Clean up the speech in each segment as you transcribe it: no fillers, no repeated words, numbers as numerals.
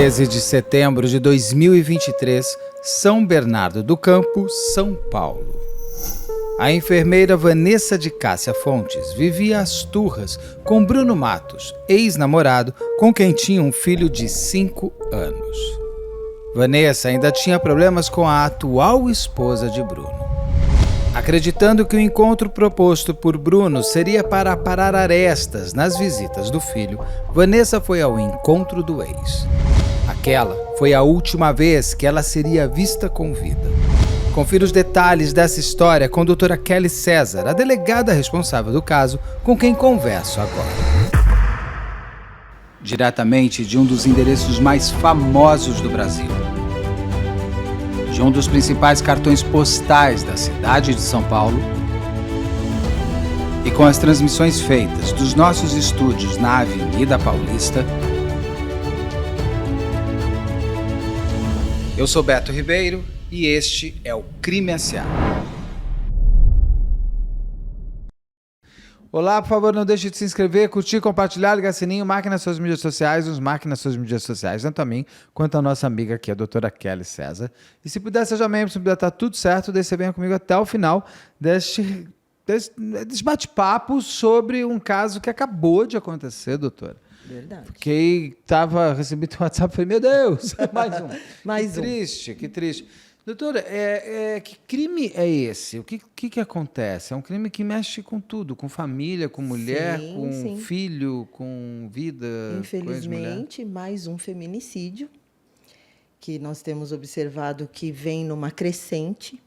13 de setembro de 2023, São Bernardo do Campo, São Paulo. A enfermeira Vanessa de Cássia Fontes vivia às turras com Bruno Matos, ex-namorado, com quem tinha um filho de 5 anos. Vanessa ainda tinha problemas com a atual esposa de Bruno. Acreditando que o encontro proposto por Bruno seria para parar arestas nas visitas do filho, Vanessa foi ao encontro do ex. Aquela foi a última vez que ela seria vista com vida. Confira os detalhes dessa história com a doutora Kelly César, a delegada responsável do caso, com quem converso agora. Diretamente de um dos endereços mais famosos do Brasil. De um dos principais cartões postais da cidade de São Paulo. E com as transmissões feitas dos nossos estúdios na Avenida Paulista. Eu sou Beto Ribeiro e este é o Crime S.A. Olá, por favor, não deixe de se inscrever, curtir, compartilhar, ligar sininho, marque nas suas mídias sociais, tanto a mim quanto a nossa amiga aqui, a doutora Kelly César. E se puder, seja membro, se puder estar tudo certo, daí você venha comigo até o final deste bate-papo sobre um caso que acabou de acontecer, doutora. Verdade. Porque recebi teu WhatsApp e falei, meu Deus, mais um. Que triste. Doutora, que crime é esse? O que acontece? É um crime que mexe com tudo, com família, com mulher, com filho, com vida. Infelizmente, mais um feminicídio que nós temos observado que vem numa crescente.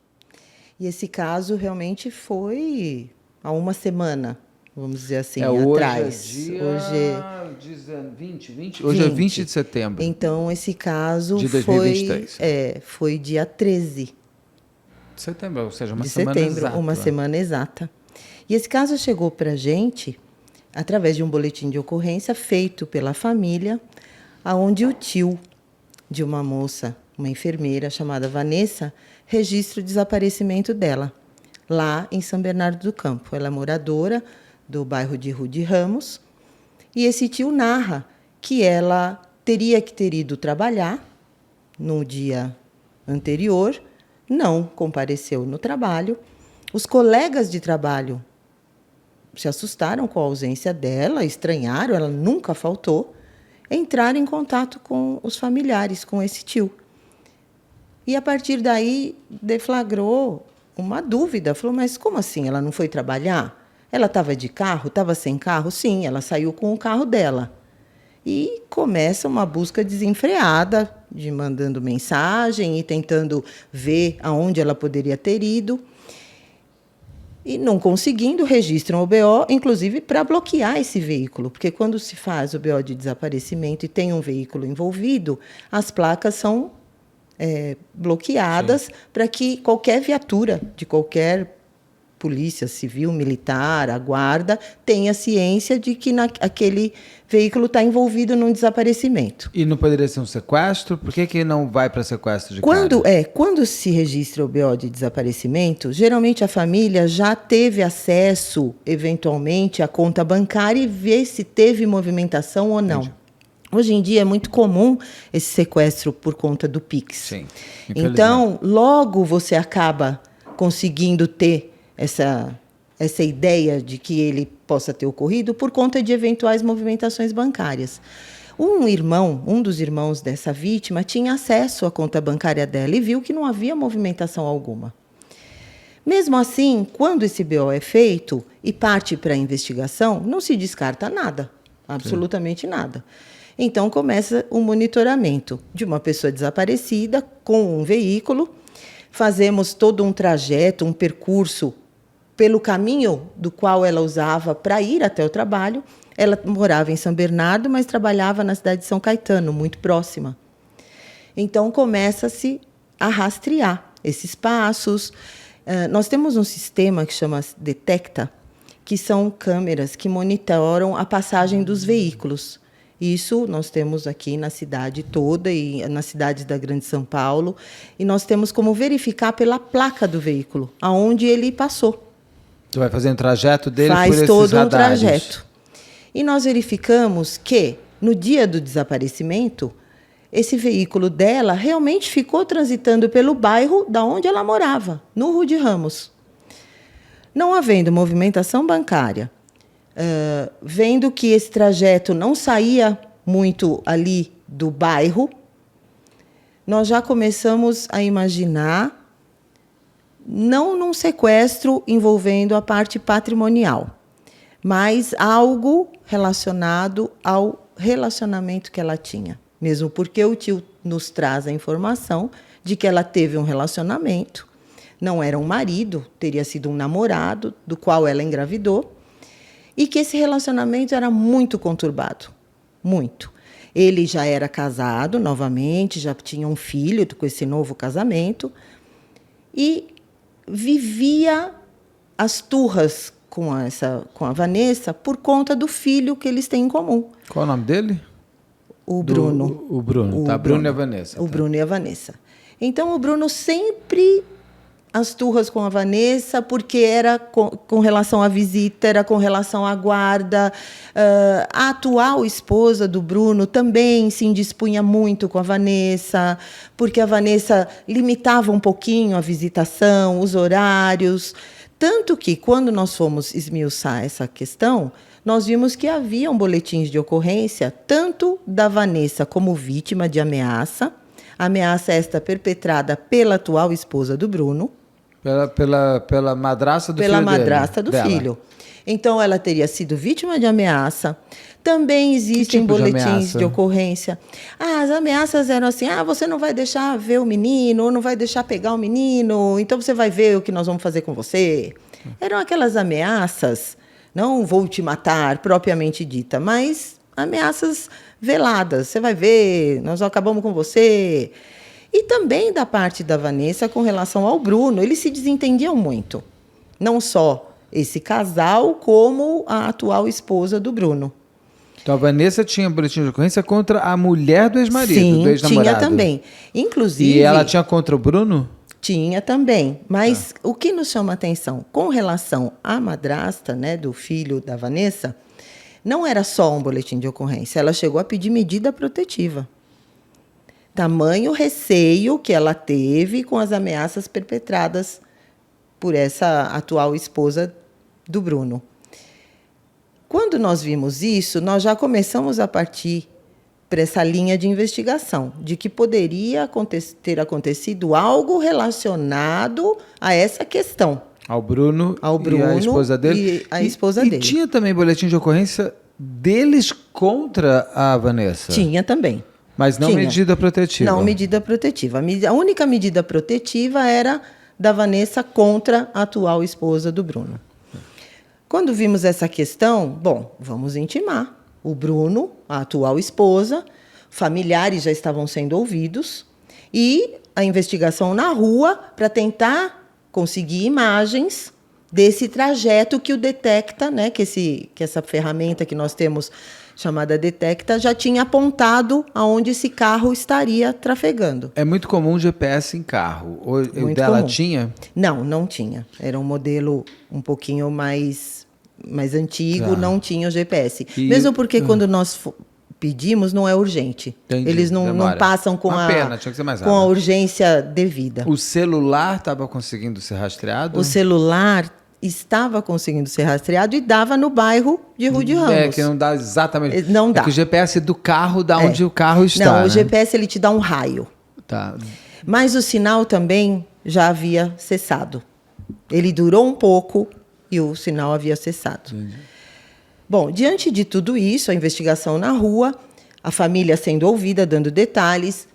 E esse caso realmente foi há uma semana, vamos dizer assim, atrás. Hoje é 20 de setembro. Então, esse caso de 2023. foi dia 13 de setembro, ou seja, uma semana exata. E esse caso chegou para a gente através de um boletim de ocorrência feito pela família, onde o tio de uma moça, uma enfermeira chamada Vanessa, registra o desaparecimento dela, lá em São Bernardo do Campo. Ela é moradora do bairro de Rude Ramos, e esse tio narra que ela teria que ter ido trabalhar no dia anterior, não compareceu no trabalho. Os colegas de trabalho se assustaram com a ausência dela, estranharam, ela nunca faltou, entraram em contato com os familiares, com esse tio. E, a partir daí, deflagrou uma dúvida. Falou, mas como assim? Ela não foi trabalhar? Ela estava de carro? Estava sem carro? Sim, ela saiu com o carro dela. E começa uma busca desenfreada, de mandando mensagem e tentando ver aonde ela poderia ter ido. E, não conseguindo, registram o BO, inclusive para bloquear esse veículo. Porque quando se faz o BO de desaparecimento e tem um veículo envolvido, as placas são bloqueadas para que qualquer viatura de qualquer polícia civil, militar, a guarda, tenha ciência de que aquele veículo está envolvido num desaparecimento. E não poderia ser um sequestro? Por que não vai para sequestro de Quando se registra o BO de desaparecimento, geralmente a família já teve acesso, eventualmente, à conta bancária e vê se teve movimentação ou não. Entendi. Hoje em dia é muito comum esse sequestro por conta do Pix. Sim, então, logo você acaba conseguindo ter essa ideia de que ele possa ter ocorrido por conta de eventuais movimentações bancárias. Um dos irmãos dessa vítima tinha acesso à conta bancária dela e viu que não havia movimentação alguma. Mesmo assim, quando esse BO é feito e parte para a investigação, não se descarta nada, absolutamente nada. Então, começa o monitoramento de uma pessoa desaparecida com um veículo. Fazemos todo um trajeto, um percurso pelo caminho do qual ela usava para ir até o trabalho. Ela morava em São Bernardo, mas trabalhava na cidade de São Caetano, muito próxima. Então, começa-se a rastrear esses passos. Nós temos um sistema que chama Detecta, que são câmeras que monitoram a passagem dos veículos. Isso nós temos aqui na cidade toda e nas cidades da Grande São Paulo. E nós temos como verificar pela placa do veículo, aonde ele passou. Tu vai fazendo o trajeto dele por esses radares. Faz todo um trajeto. E nós verificamos que, no dia do desaparecimento, esse veículo dela realmente ficou transitando pelo bairro da onde ela morava, no Rude Ramos. Não havendo movimentação bancária, vendo que esse trajeto não saía muito ali do bairro, nós já começamos a imaginar, não num sequestro envolvendo a parte patrimonial, mas algo relacionado ao relacionamento que ela tinha. Mesmo porque o tio nos traz a informação de que ela teve um relacionamento, não era um marido, teria sido um namorado, do qual ela engravidou, e que esse relacionamento era muito conturbado, muito. Ele já era casado novamente, já tinha um filho com esse novo casamento, e vivia as turras com a Vanessa por conta do filho que eles têm em comum. Qual o nome dele? O Bruno. O Bruno, tá? Bruno e a Vanessa. O tá. Bruno e a Vanessa. Então, o Bruno sempre as turras com a Vanessa, porque era com relação à visita, era com relação à guarda. A atual esposa do Bruno também se indispunha muito com a Vanessa, porque a Vanessa limitava um pouquinho a visitação, os horários. Tanto que, quando nós fomos esmiuçar essa questão, nós vimos que haviam boletins de ocorrência, tanto da Vanessa como vítima de ameaça esta perpetrada pela atual esposa do Bruno. Pela madrasta do filho Pela dele, madrasta do dela. filho. Então, ela teria sido vítima de ameaça. Também existem tipo de boletins ameaça? de ocorrência. As ameaças eram assim, você não vai deixar ver o menino, ou não vai deixar pegar o menino, então você vai ver o que nós vamos fazer com você. Eram aquelas ameaças, não vou te matar, propriamente dita, mas ameaças veladas. Você vai ver, nós acabamos com você. E também da parte da Vanessa com relação ao Bruno, eles se desentendiam muito. Não só esse casal, como a atual esposa do Bruno. Então, a Vanessa tinha boletim de ocorrência contra a mulher do ex-marido, Sim, do ex-namorado. tinha também. Inclusive... E ela tinha contra o Bruno? Tinha também. Mas o que nos chama a atenção com relação à madrasta, né, do filho da Vanessa, não era só um boletim de ocorrência. Ela chegou a pedir medida protetiva. Tamanho receio que ela teve com as ameaças perpetradas por essa atual esposa do Bruno. Quando nós vimos isso, nós já começamos a partir para essa linha de investigação, de que poderia ter acontecido algo relacionado a essa questão. Ao Bruno E a esposa dele? E a esposa dele. E tinha também boletim de ocorrência deles contra a Vanessa? Tinha também. Mas não Tinha. medida protetiva? Não medida protetiva. A única medida protetiva era da Vanessa contra a atual esposa do Bruno. Quando vimos essa questão, vamos intimar. O Bruno, a atual esposa, familiares já estavam sendo ouvidos e a investigação na rua para tentar conseguir imagens desse trajeto que o Detecta, né, que essa ferramenta que nós temos chamada Detecta, já tinha apontado aonde esse carro estaria trafegando. É muito comum GPS em carro. O dela comum. tinha? Não tinha. Era um modelo um pouquinho mais antigo, não tinha o GPS. Mesmo porque quando nós pedimos, não é urgente. Entendi, Eles não passam com pena, tinha que ser mais com a rápido. urgência devida. O celular estava conseguindo ser rastreado? O celular estava conseguindo ser rastreado e dava no bairro de Rude Ramos. É, que não dá exatamente. Não dá. É que o GPS do carro dá onde o carro está. Não, o né? GPS ele te dá um raio. Tá. Mas o sinal também já havia cessado. Ele durou um pouco e o sinal havia cessado. Entendi. Bom, diante de tudo isso, a investigação na rua, a família sendo ouvida, dando detalhes,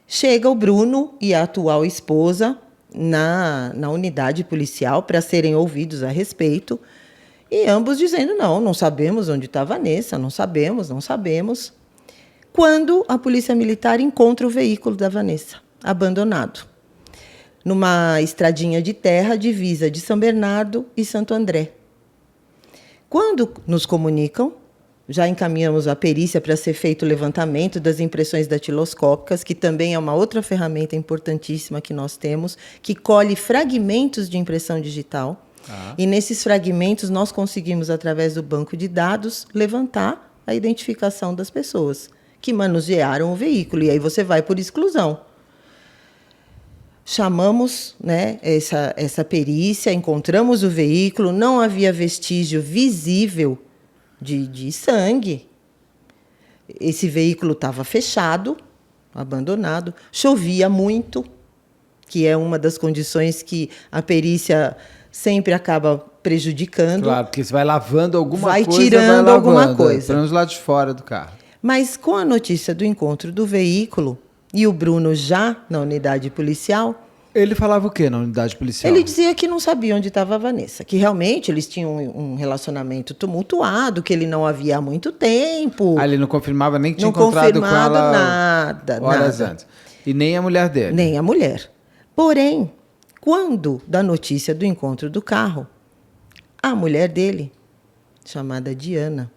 chega o Bruno e a atual esposa na unidade policial para serem ouvidos a respeito, e ambos dizendo, não sabemos onde está a Vanessa, não sabemos. Quando a polícia militar encontra o veículo da Vanessa, abandonado, numa estradinha de terra divisa de São Bernardo e Santo André. Quando nos comunicam, já encaminhamos a perícia para ser feito o levantamento das impressões datiloscópicas, que também é uma outra ferramenta importantíssima que nós temos, que colhe fragmentos de impressão digital. E nesses fragmentos nós conseguimos, através do banco de dados, levantar a identificação das pessoas que manusearam o veículo. E aí você vai por exclusão. Chamamos, né, essa perícia, encontramos o veículo, não havia vestígio visível de sangue. Esse veículo estava fechado, abandonado, chovia muito, que é uma das condições que a perícia sempre acaba prejudicando. Claro, porque você vai lavando alguma vai coisa, tirando vai lavando, alguma coisa. pelo menos lá de fora do carro. Mas com a notícia do encontro do veículo e o Bruno já na unidade policial, Ele falava o quê na unidade policial? ele dizia que não sabia onde estava a Vanessa, que realmente eles tinham um relacionamento tumultuado, que ele não havia há muito tempo. Ele não confirmava nem que tinha Não encontrado com confirmado ela nada, horas nada. antes. E nem a mulher dele. Nem a mulher. Porém, quando da notícia do encontro do carro, a mulher dele, chamada Diana,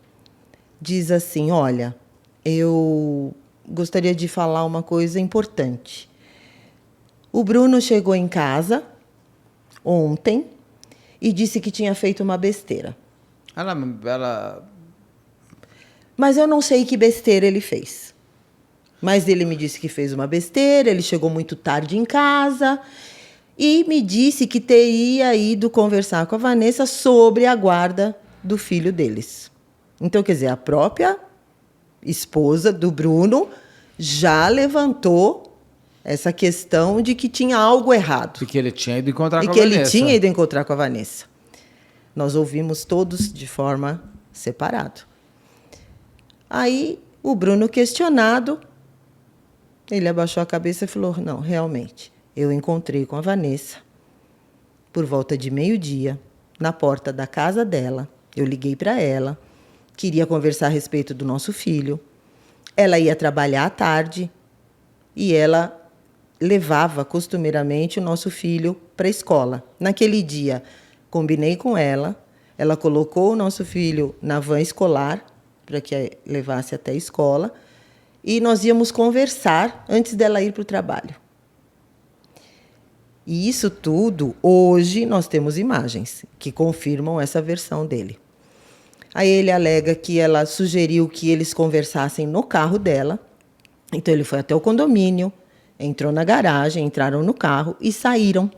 diz assim: olha, eu gostaria de falar uma coisa importante. O Bruno chegou em casa ontem e disse que tinha feito uma besteira. Ela... Mas eu não sei que besteira ele fez. Mas ele me disse que fez uma besteira, ele chegou muito tarde em casa e me disse que teria ido conversar com a Vanessa sobre a guarda do filho deles. Então, quer dizer, a própria esposa do Bruno já levantou essa questão de que tinha algo errado. E que ele tinha ido encontrar com a E que Vanessa. ele tinha ido encontrar com a Vanessa. Nós ouvimos todos de forma separada. Aí, o Bruno, questionado, ele abaixou a cabeça e falou: não, realmente, eu encontrei com a Vanessa por volta de 12:00, na porta da casa dela. Eu liguei para ela, queria conversar a respeito do nosso filho. Ela ia trabalhar à tarde e ela levava costumeiramente o nosso filho para a escola. Naquele dia, combinei com ela, ela colocou o nosso filho na van escolar para que levasse até a escola e nós íamos conversar antes dela ir para o trabalho. E isso tudo, hoje, nós temos imagens que confirmam essa versão dele. Aí ele alega que ela sugeriu que eles conversassem no carro dela. Então ele foi até o condomínio, entrou na garagem, entraram no carro e saíram.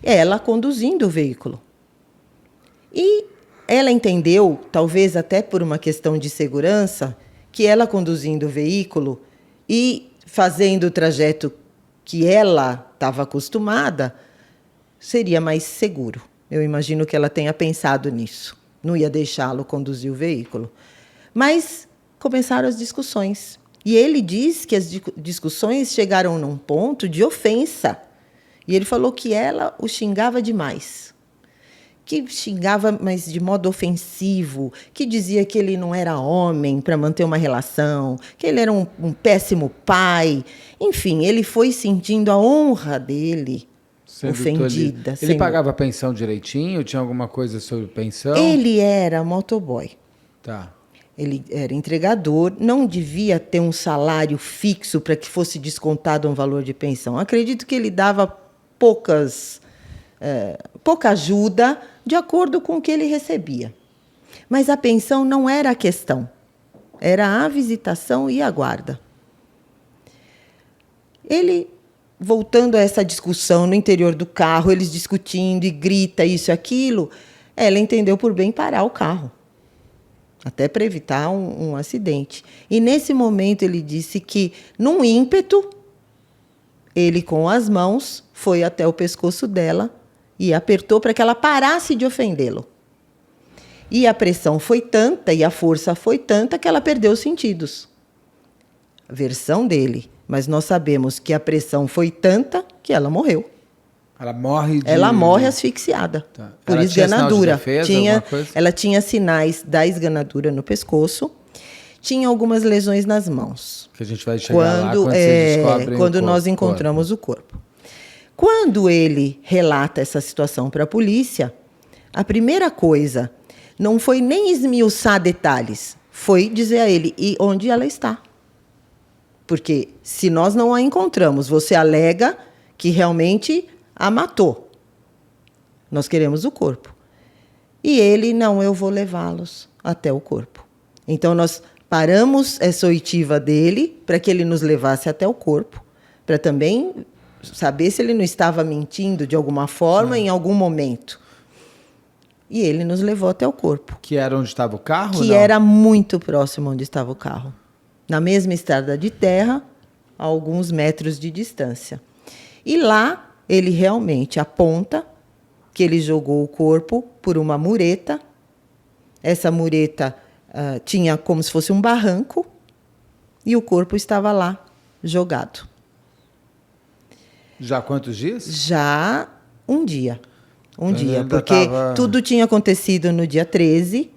Ela conduzindo o veículo. E ela entendeu, talvez até por uma questão de segurança, que ela conduzindo o veículo e fazendo o trajeto que ela estava acostumada, seria mais seguro. Eu imagino que ela tenha pensado nisso. Não ia deixá-lo conduzir o veículo. Mas começaram as discussões. E ele diz que as discussões chegaram num ponto de ofensa. E ele falou que ela o xingava demais. Que xingava, mas de modo ofensivo. Que dizia que ele não era homem para manter uma relação. Que ele era um péssimo pai. Enfim, ele foi sentindo a honra dele ofendida. Ele pagava a pensão direitinho? Tinha alguma coisa sobre pensão? Ele era motoboy. Tá. Ele era entregador, não devia ter um salário fixo para que fosse descontado um valor de pensão. Acredito que ele dava pouca ajuda de acordo com o que ele recebia. Mas a pensão não era a questão. Era a visitação e a guarda. Ele, voltando a essa discussão no interior do carro, eles discutindo e grita isso e aquilo, ela entendeu por bem parar o carro. Até para evitar um acidente. E, nesse momento, ele disse que, num ímpeto, ele, com as mãos, foi até o pescoço dela e apertou para que ela parasse de ofendê-lo. E a pressão foi tanta e a força foi tanta que ela perdeu os sentidos. A versão dele. Mas nós sabemos que a pressão foi tanta que ela morreu. Ela morre Ela morre asfixiada por ela esganadura. Tinha sinal de defesa, ela tinha sinais da esganadura no pescoço, tinha algumas lesões nas mãos. Que a gente vai chegar lá quando vocês descobrem quando nós encontramos o corpo. Quando ele relata essa situação para a polícia, a primeira coisa não foi nem esmiuçar detalhes, foi dizer a ele e onde ela está. Porque se nós não a encontramos, você alega que realmente a matou. Nós queremos o corpo. E ele, não, eu vou levá-los até o corpo. Então, nós Paramos essa oitiva dele para que ele nos levasse até o corpo, para também saber se ele não estava mentindo de alguma forma em algum momento. E ele nos levou até o corpo. Que era onde estava o carro? Que era muito próximo onde estava o carro. Na mesma estrada de terra, a alguns metros de distância. E lá, ele realmente aponta que ele jogou o corpo por uma mureta. Essa mureta tinha como se fosse um barranco e o corpo estava lá, jogado. Já há quantos dias? Já um dia. Porque tudo tinha acontecido no dia 13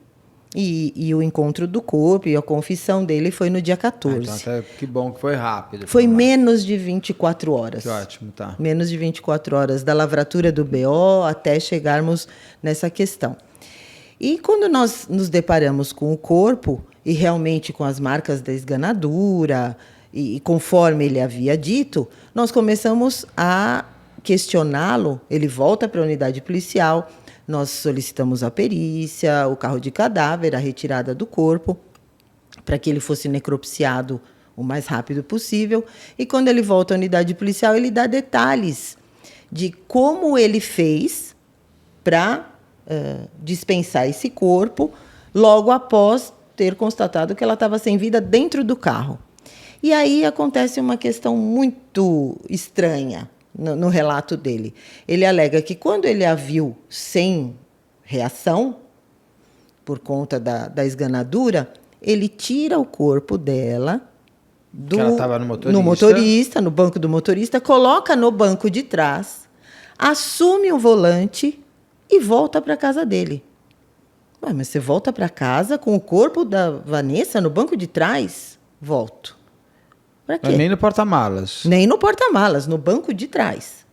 e o encontro do corpo e a confissão dele foi no dia 14. Então até que bom que foi rápido. Foi menos de 24 horas. Que ótimo, tá. Menos de 24 horas da lavratura do BO até chegarmos nessa questão. E quando nós nos deparamos com o corpo e realmente com as marcas da esganadura e conforme ele havia dito, nós começamos a questioná-lo. Ele volta para a unidade policial, nós solicitamos a perícia, o carro de cadáver, a retirada do corpo, para que ele fosse necropsiado o mais rápido possível. E quando ele volta à unidade policial, ele dá detalhes de como ele fez para dispensar esse corpo logo após ter constatado que ela estava sem vida dentro do carro. E aí acontece uma questão muito estranha no relato dele. Ele alega que quando ele a viu sem reação, por conta da esganadura, ele tira o corpo dela ela estava no banco do motorista, coloca no banco de trás, assume o volante e volta para a casa dele. Ué, mas você volta para casa com o corpo da Vanessa no banco de trás? Volto. Para quê? Nem no porta-malas. Nem no porta-malas, no banco de trás.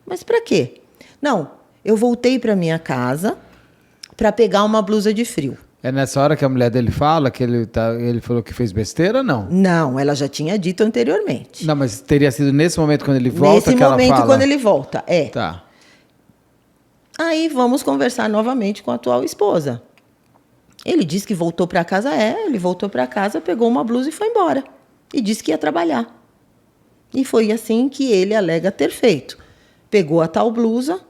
Mas para quê? Não, eu voltei para minha casa para pegar uma blusa de frio. É nessa hora que a mulher dele fala que ele falou que fez besteira, não? Não, ela já tinha dito anteriormente. Não, mas teria sido nesse momento quando ele volta que ela fala? Nesse momento quando ele volta, é. Tá. Aí vamos conversar novamente com a atual esposa. Ele disse que voltou para casa, ele voltou para casa, pegou uma blusa e foi embora. E disse que ia trabalhar. E foi assim que ele alega ter feito. Pegou a tal blusa,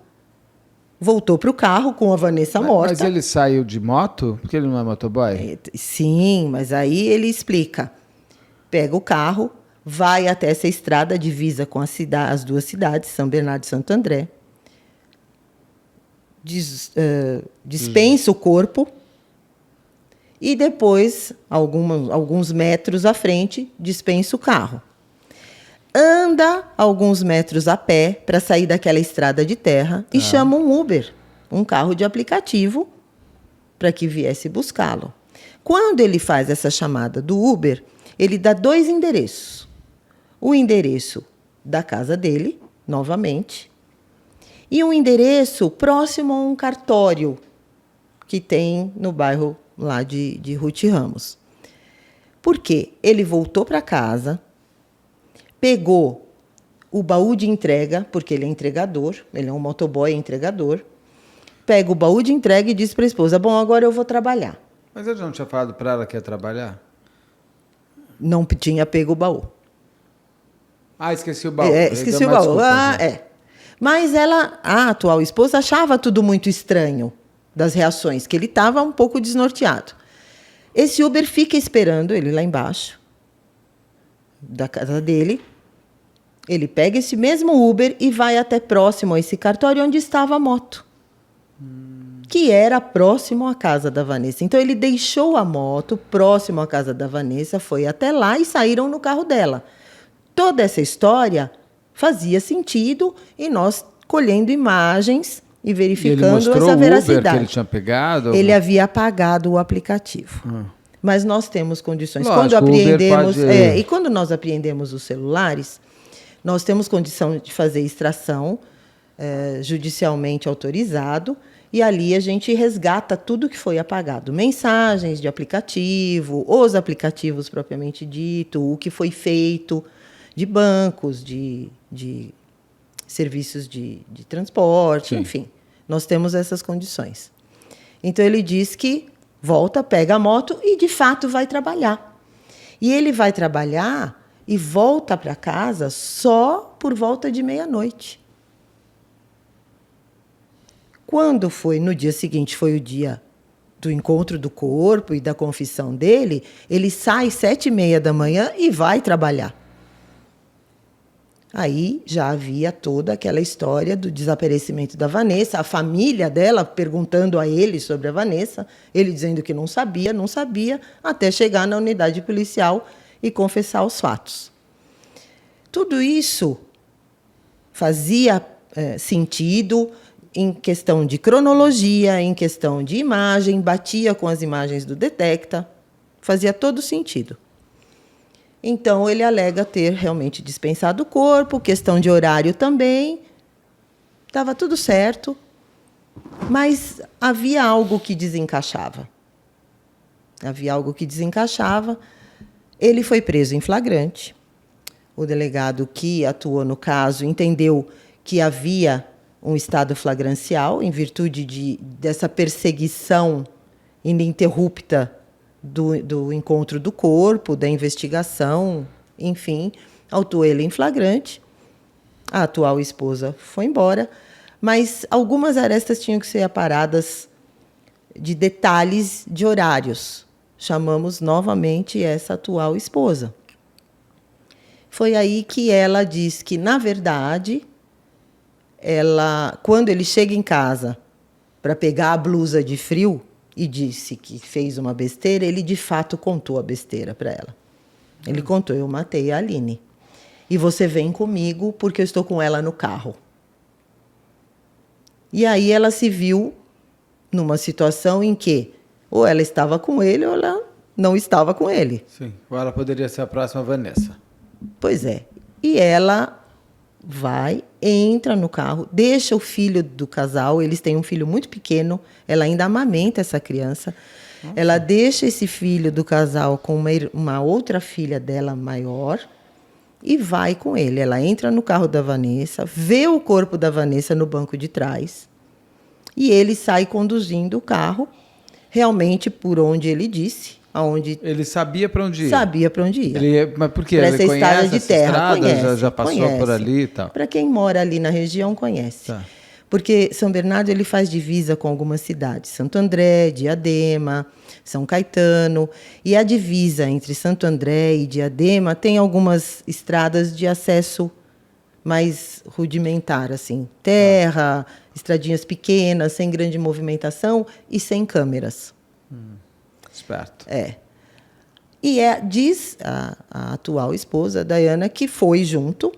voltou para o carro com a Vanessa morta. Mas ele saiu de moto? Porque ele não é motoboy? Sim, mas aí ele explica. Pega o carro, vai até essa estrada divisa com as duas cidades, São Bernardo e Santo André. Dispensa o corpo. E depois, alguns metros à frente, dispensa o carro. Anda alguns metros a pé para sair daquela estrada de terra e chama um Uber, um carro de aplicativo, para que viesse buscá-lo. Quando ele faz essa chamada do Uber, ele dá 2 endereços. O endereço da casa dele, novamente, e um endereço próximo a um cartório que tem no bairro lá de Ruth Ramos. Por quê? Ele voltou para casa, pegou o baú de entrega, porque ele é entregador, ele é um motoboy entregador, pega o baú de entrega e diz para a esposa, bom, agora eu vou trabalhar. Mas ele não tinha falado para ela que ia trabalhar? Não tinha pego o baú. Esqueci o baú. Esqueci o baú. Mas a atual esposa, achava tudo muito estranho das reações, que ele estava um pouco desnorteado. Esse Uber fica esperando ele lá embaixo da casa dele. Ele pega esse mesmo Uber e vai até próximo a esse cartório onde estava a moto, que era próximo à casa da Vanessa. Então, ele deixou a moto próximo à casa da Vanessa, foi até lá e saíram no carro dela. Toda essa história fazia sentido e nós colhendo imagens e verificando essa veracidade. Uber que ele tinha pegado? Ele havia apagado o aplicativo. Mas nós temos condições. Lógico, quando apreendemos, pode... e quando nós apreendemos os celulares, nós temos condição de fazer extração judicialmente autorizado, e ali a gente resgata tudo que foi apagado. Mensagens de aplicativo, os aplicativos propriamente dito, o que foi feito de bancos, de serviços de transporte, enfim. Nós temos essas condições. Então, ele diz que Volta, pega a moto e, de fato, vai trabalhar. E ele vai trabalhar e volta para casa só por volta de meia-noite. Quando foi, no dia seguinte, foi o dia do encontro do corpo e da confissão dele, ele sai 7h30 da manhã e vai trabalhar. Aí já havia toda aquela história do desaparecimento da Vanessa, a família dela perguntando a ele sobre a Vanessa, ele dizendo que não sabia, até chegar na unidade policial e confessar os fatos. Tudo isso fazia sentido em questão de cronologia, em questão de imagem, batia com as imagens do Detecta, fazia todo sentido. Então, ele alega ter realmente dispensado o corpo, questão de horário também, estava tudo certo, mas havia algo que desencaixava. Ele foi preso em flagrante. O delegado que atuou no caso entendeu que havia um estado flagrancial em virtude dessa perseguição ininterrupta do encontro do corpo, da investigação, enfim, autuou ele em flagrante. A atual esposa foi embora, mas algumas arestas tinham que ser aparadas de detalhes de horários. Chamamos novamente essa atual esposa. Foi aí que ela diz que, na verdade, quando ele chega em casa para pegar a blusa de frio, e disse que fez uma besteira, ele de fato contou a besteira para ela. Ele contou: eu matei a Aline. E você vem comigo porque eu estou com ela no carro. E aí ela se viu numa situação em que ou ela estava com ele ou ela não estava com ele. Sim, ou ela poderia ser a próxima Vanessa. Pois é. E ela vai, entra no carro, deixa o filho do casal, eles têm um filho muito pequeno, ela ainda amamenta essa criança. Nossa. Ela deixa esse filho do casal com uma outra filha dela maior e vai com ele. Ela entra no carro da Vanessa, vê o corpo da Vanessa no banco de trás e ele sai conduzindo o carro, realmente por onde ele disse. Ele sabia para onde ia? Sabia para onde ia. Mas por quê? Ele conhece essa estrada? Já passou por ali e tal? Para quem mora ali na região, conhece. Tá. Porque São Bernardo ele faz divisa com algumas cidades. Santo André, Diadema, São Caetano. E a divisa entre Santo André e Diadema tem algumas estradas de acesso mais rudimentar, assim. Terra, estradinhas pequenas, sem grande movimentação e sem câmeras. Esperto. E diz a atual esposa, Dayana, que foi junto,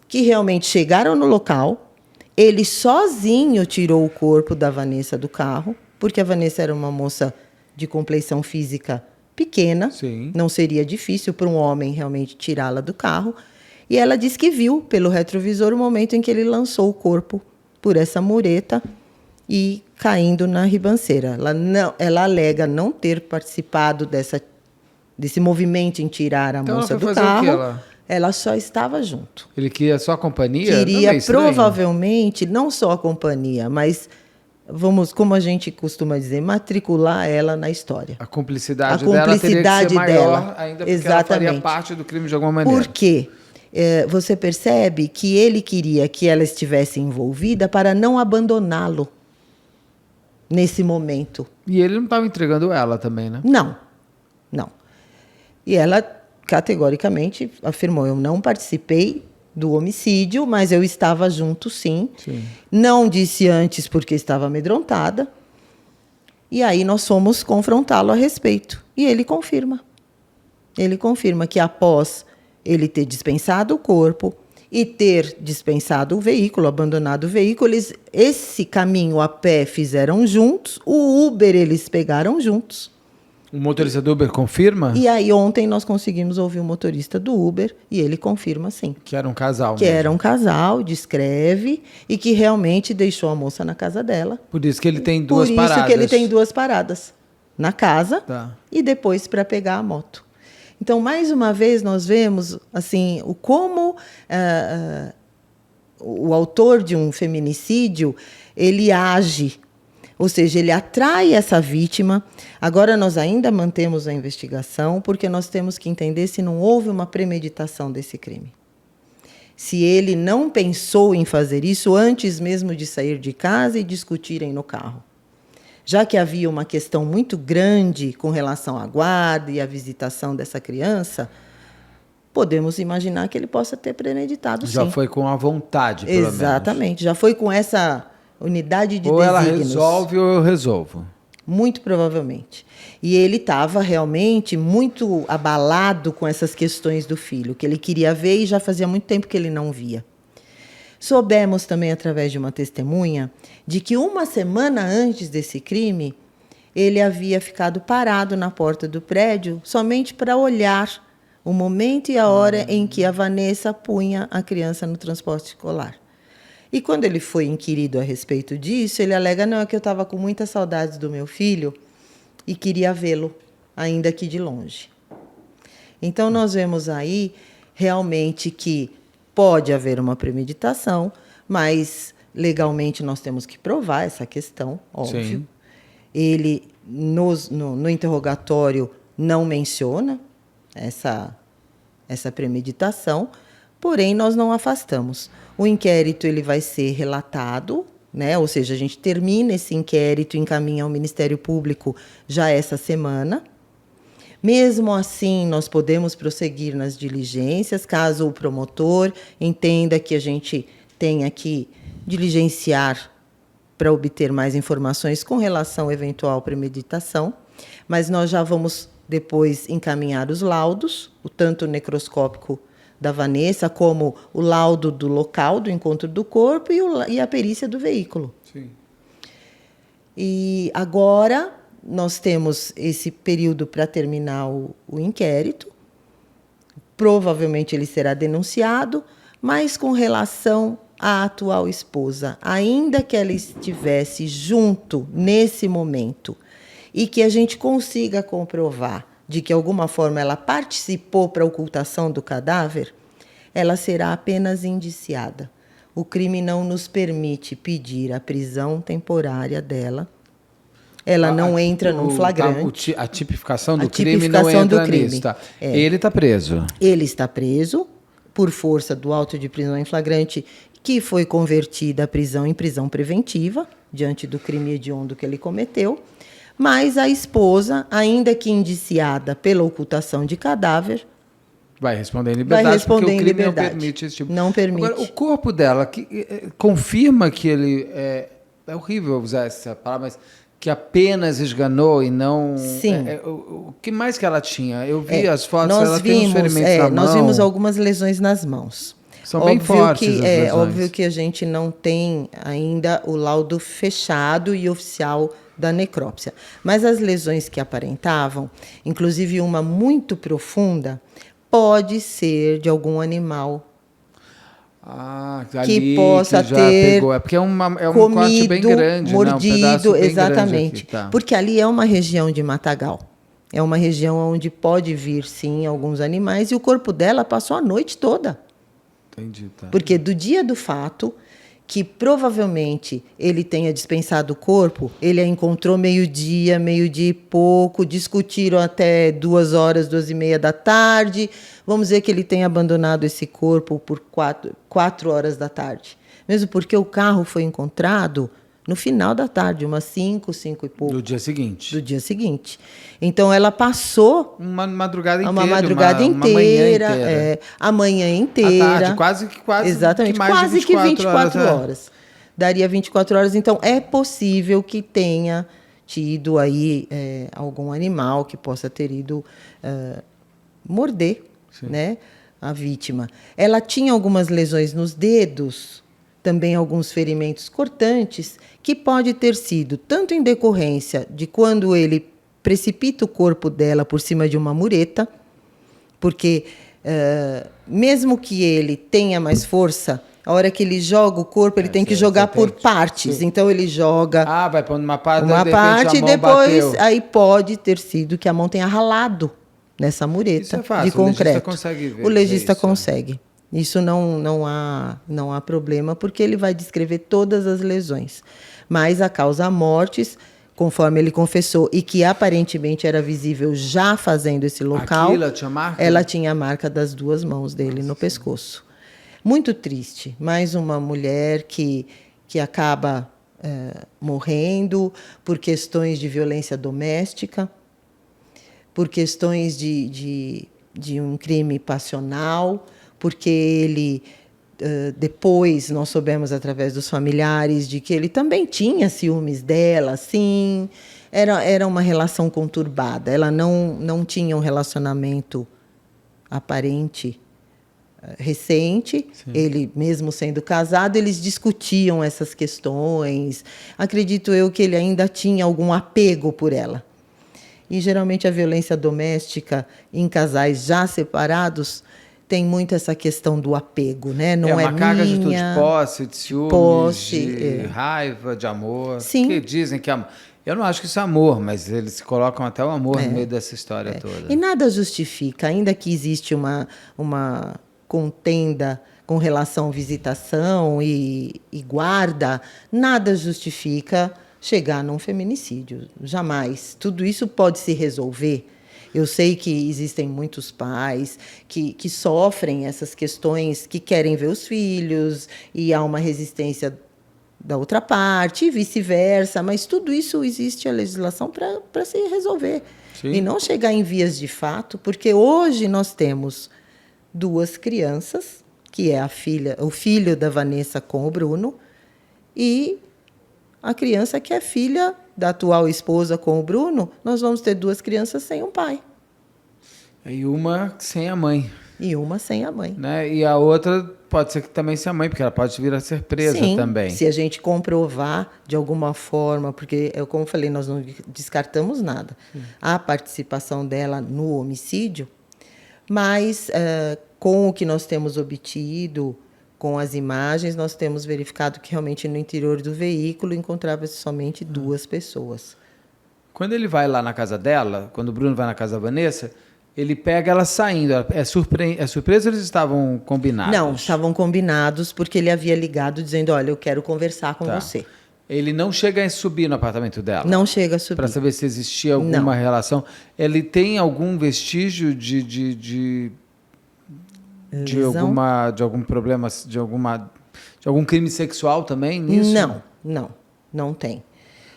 que realmente chegaram no local, ele sozinho tirou o corpo da Vanessa do carro, porque a Vanessa era uma moça de compleição física pequena, Sim. Não seria difícil para um homem realmente tirá-la do carro, e ela diz que viu pelo retrovisor o momento em que ele lançou o corpo por essa mureta e caindo na ribanceira. Ela alega não ter participado desse movimento em tirar a moça do carro. O quê, ela só estava junto. Ele queria só a companhia? Queria provavelmente não só a companhia, mas como a gente costuma dizer, matricular ela na história. A cumplicidade dela teria que ser maior, ainda porque ela faria parte do crime de alguma maneira. Por quê? Você percebe que ele queria que ela estivesse envolvida para não abandoná-lo nesse momento. E ele não estava entregando ela também, né? Não. E ela categoricamente afirmou: eu não participei do homicídio, mas eu estava junto, sim. Não disse antes porque estava amedrontada. E aí nós fomos confrontá-lo a respeito. E ele confirma. Ele confirma que após ele ter dispensado o corpo e ter dispensado o veículo, abandonado o veículo, esse caminho a pé fizeram juntos, o Uber eles pegaram juntos. O motorista do Uber confirma? E aí ontem nós conseguimos ouvir o motorista do Uber e ele confirma sim. Que era um casal Que mesmo. era um casal, descreve, e que realmente deixou a moça na casa dela. Por isso que ele tem duas paradas. Por isso que ele tem 2 paradas. Na casa e depois para pegar a moto. Então, mais uma vez, nós vemos assim, como o autor de um feminicídio ele age. Ou seja, ele atrai essa vítima. Agora, nós ainda mantemos a investigação, porque nós temos que entender se não houve uma premeditação desse crime. Se ele não pensou em fazer isso antes mesmo de sair de casa e discutirem no carro. Já que havia uma questão muito grande com relação à guarda e à visitação dessa criança, podemos imaginar que ele possa ter premeditado, sim. Já foi com a vontade, pelo menos. Exatamente, já foi com essa unidade de ou desígnios. Ela resolve ou eu resolvo. Muito provavelmente. E ele estava realmente muito abalado com essas questões do filho, que ele queria ver e já fazia muito tempo que ele não via. Soubemos também, através de uma testemunha, de que uma semana antes desse crime, ele havia ficado parado na porta do prédio somente para olhar o momento e a hora em que a Vanessa punha a criança no transporte escolar. E quando ele foi inquirido a respeito disso, ele alega, não, é que eu estava com muitas saudades do meu filho e queria vê-lo, ainda que de longe. Então, nós vemos aí realmente que pode haver uma premeditação, mas legalmente nós temos que provar essa questão, óbvio. Sim. Ele, no interrogatório, não menciona essa premeditação, porém, nós não afastamos. O inquérito ele vai ser relatado, né? Ou seja, a gente termina esse inquérito e encaminha ao Ministério Público já essa semana. Mesmo assim, nós podemos prosseguir nas diligências, caso o promotor entenda que a gente tenha que diligenciar para obter mais informações com relação à eventual premeditação. Mas nós já vamos depois encaminhar os laudos, o tanto necroscópico da Vanessa, como o laudo do local do encontro do corpo e a perícia do veículo. Sim. E agora nós temos esse período para terminar o inquérito. Provavelmente ele será denunciado, mas com relação à atual esposa, ainda que ela estivesse junto nesse momento e que a gente consiga comprovar de que, de alguma forma, ela participou para a ocultação do cadáver, ela será apenas indiciada. O crime não nos permite pedir a prisão temporária dela. Ela não entra num flagrante. A tipificação do crime não entra nisso. Tá? Ele está preso. Ele está preso por força do auto de prisão em flagrante, que foi convertida a prisão em prisão preventiva, diante do crime hediondo que ele cometeu. Mas a esposa, ainda que indiciada pela ocultação de cadáver, vai responder em liberdade, porque o crime não permite esse tipo. Não permite. Agora, o corpo dela confirma que ele... É horrível usar essa palavra, mas que apenas esganou e não... Sim. O que mais que ela tinha? Eu vi as fotos, ela tem uns ferimentos na mão. Nós vimos algumas lesões nas mãos. São bem fortes as lesões. Óbvio que a gente não tem ainda o laudo fechado e oficial da necrópsia. Mas as lesões que aparentavam, inclusive uma muito profunda, pode ser de algum animal que possa que ter pegou. É porque é um comido, corte bem grande, mordido, bem exatamente. Aqui, tá. Porque ali é uma região de matagal. É uma região onde pode vir, sim, alguns animais, e o corpo dela passou a noite toda. Entendi, tá. Porque do dia do fato, que provavelmente ele tenha dispensado o corpo, ele a encontrou meio-dia e pouco, discutiram até 2h, 2h30 da tarde. Vamos dizer que ele tenha abandonado esse corpo por 4 horas da tarde. Mesmo porque o carro foi encontrado no final da tarde, umas 5 e pouco. Do dia seguinte. Do dia seguinte. Então, ela passou... Uma madrugada inteira. Uma madrugada inteira. A manhã inteira. À tarde, quase. Exatamente, que mais quase de 24 que 24 horas. Daria 24 horas. Então, é possível que tenha tido aí algum animal que possa ter ido morder, né, a vítima. Ela tinha algumas lesões nos dedos, também alguns ferimentos cortantes, que pode ter sido tanto em decorrência de quando ele precipita o corpo dela por cima de uma mureta, porque mesmo que ele tenha mais força, a hora que ele joga o corpo, ele tem que jogar por partes. Sim. Então, ele joga vai pondo uma parte e depois aí pode ter sido que a mão tenha ralado nessa mureta de concreto. O legista consegue. Isso não há problema, porque ele vai descrever todas as lesões. Mas a causa mortis, conforme ele confessou, e que aparentemente era visível já fazendo esse local, Aqui ela tinha marca? Ela tinha a marca das 2 mãos dele no pescoço. Muito triste. Mais uma mulher que acaba morrendo por questões de violência doméstica, por questões de um crime passional, porque ele... depois nós soubemos através dos familiares de que ele também tinha ciúmes dela, sim, era uma relação conturbada, ela não tinha um relacionamento aparente recente, sim. Ele mesmo sendo casado, eles discutiam essas questões, acredito eu que ele ainda tinha algum apego por ela. E geralmente a violência doméstica em casais já separados tem muito essa questão do apego, né? Não é uma carga de tudo, de posse, de ciúmes, de raiva, de amor. Sim. Que dizem que eu não acho que isso é amor, mas eles colocam até o amor no meio dessa história toda. E nada justifica, ainda que existe uma contenda com relação à visitação e guarda, nada justifica chegar num feminicídio, jamais. Tudo isso pode se resolver. Eu sei que existem muitos pais que sofrem essas questões, que querem ver os filhos, e há uma resistência da outra parte, e vice-versa, mas tudo isso existe a legislação para se resolver. Sim. E não chegar em vias de fato, porque hoje nós temos 2 crianças, que é o filho da Vanessa com o Bruno, e a criança que é filha da atual esposa com o Bruno. Nós vamos ter 2 crianças sem um pai. E uma sem a mãe. E uma sem a mãe. Né? E a outra pode ser que também sem a mãe, porque ela pode vir a ser presa. Sim, também. Se a gente comprovar de alguma forma, porque, como eu falei, nós não descartamos nada. A participação dela no homicídio, mas com o que nós temos obtido, com as imagens, nós temos verificado que realmente no interior do veículo encontrava-se somente 2 pessoas. Quando ele vai lá na casa dela, quando o Bruno vai na casa da Vanessa, ele pega ela saindo. É surpresa ou eles estavam combinados? Não, estavam combinados porque ele havia ligado dizendo, olha, eu quero conversar com você. Ele não chega a subir no apartamento dela? Não chega a subir. Para saber se existia alguma relação. Ele tem algum vestígio de algum problema, de algum crime sexual também nisso? Não tem.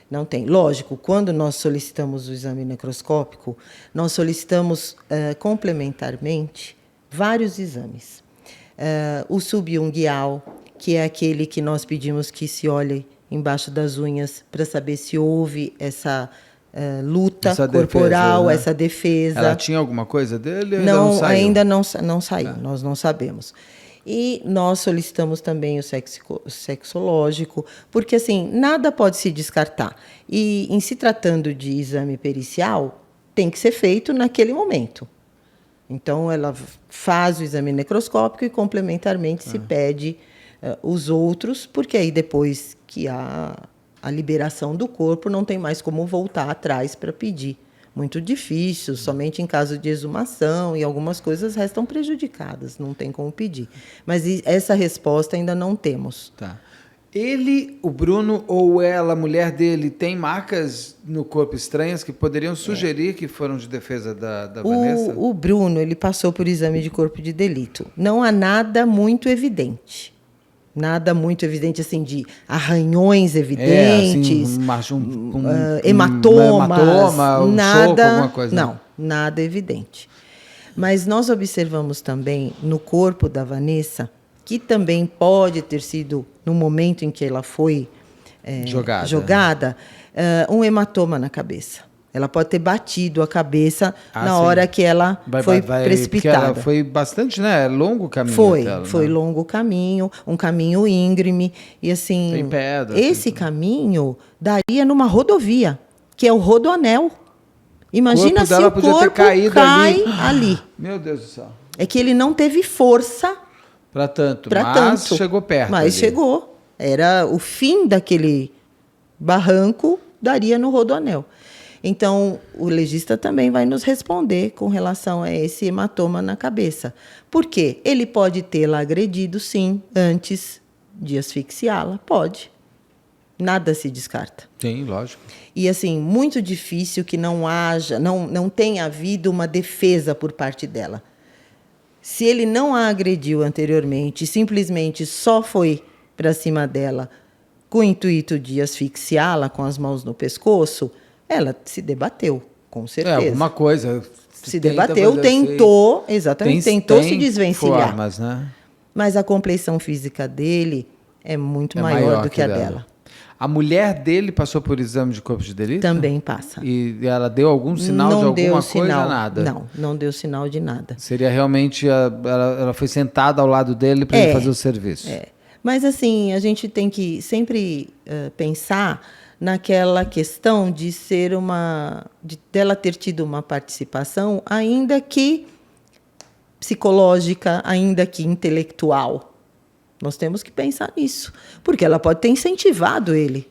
Não tem. Lógico, quando nós solicitamos o exame necroscópico, nós solicitamos complementarmente vários exames. O subunguial, que é aquele que nós pedimos que se olhe embaixo das unhas para saber se houve essa luta corporal, né? Essa defesa. Ela tinha alguma coisa dele? Não, ainda não saiu, nós não sabemos. E nós solicitamos também o sexológico, porque assim, nada pode se descartar. E em se tratando de exame pericial, tem que ser feito naquele momento. Então, ela faz o exame necroscópico e complementarmente se pede os outros, porque aí depois que há a liberação do corpo, não tem mais como voltar atrás para pedir. Muito difícil, somente em caso de exumação, e algumas coisas restam prejudicadas, não tem como pedir. Mas essa resposta ainda não temos. Tá. Ele, o Bruno, ou ela, a mulher dele, tem marcas no corpo estranhas que poderiam sugerir que foram de defesa da Vanessa? O Bruno, ele passou por exame de corpo de delito. Não há nada muito evidente. Nada muito evidente, assim, de arranhões evidentes, hematomas, nada, choco, alguma coisa. Não, nada evidente. Mas nós observamos também no corpo da Vanessa, que também pode ter sido no momento em que ela foi jogada, um hematoma na cabeça. Ela pode ter batido a cabeça na hora que ela foi precipitada. Ela foi bastante, né? Longo o caminho. Foi longo o caminho, um caminho íngreme. E assim, tem pedra, esse caminho daria numa rodovia, que é o Rodoanel. Imagina se o corpo cai ali. Meu Deus do céu. É que ele não teve força para tanto, mas chegou perto. Mas chegou. Era o fim daquele barranco, daria no Rodoanel. Então, o legista também vai nos responder com relação a esse hematoma na cabeça. Por quê? Ele pode tê-la agredido, sim, antes de asfixiá-la. Pode. Nada se descarta. Sim, lógico. E, assim, muito difícil que não tenha havido uma defesa por parte dela. Se ele não a agrediu anteriormente, simplesmente só foi para cima dela com o intuito de asfixiá-la com as mãos no pescoço, ela se debateu, com certeza. Alguma coisa. Se debateu, tentou, exatamente, tentou se desvencilhar. Formas, né? Mas a compleição física dele é muito maior do que a dela. A mulher dele passou por exame de corpo de delito? Também passa. E ela deu algum sinal de alguma coisa? Nada? Não deu sinal de nada. Seria realmente... Ela foi sentada ao lado dele para ele fazer o serviço. Mas, assim, a gente tem que sempre pensar naquela questão de dela ter tido uma participação, ainda que psicológica, ainda que intelectual. Nós temos que pensar nisso, porque ela pode ter incentivado ele,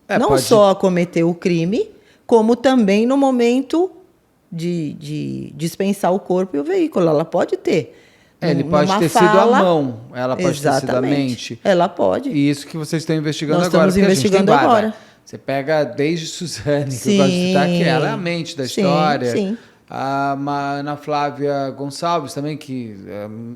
não só a cometer o crime, como também no momento de dispensar o corpo e o veículo. Ela pode ter. Ele pode ter sido a mão, ela pode ter sido a mente. Ela pode. E isso que vocês estão investigando agora. Nós estamos investigando agora. Você pega desde Suzane, que eu gosto de citar, que ela é a mente da história. Sim. A Ana Flávia Gonçalves também, que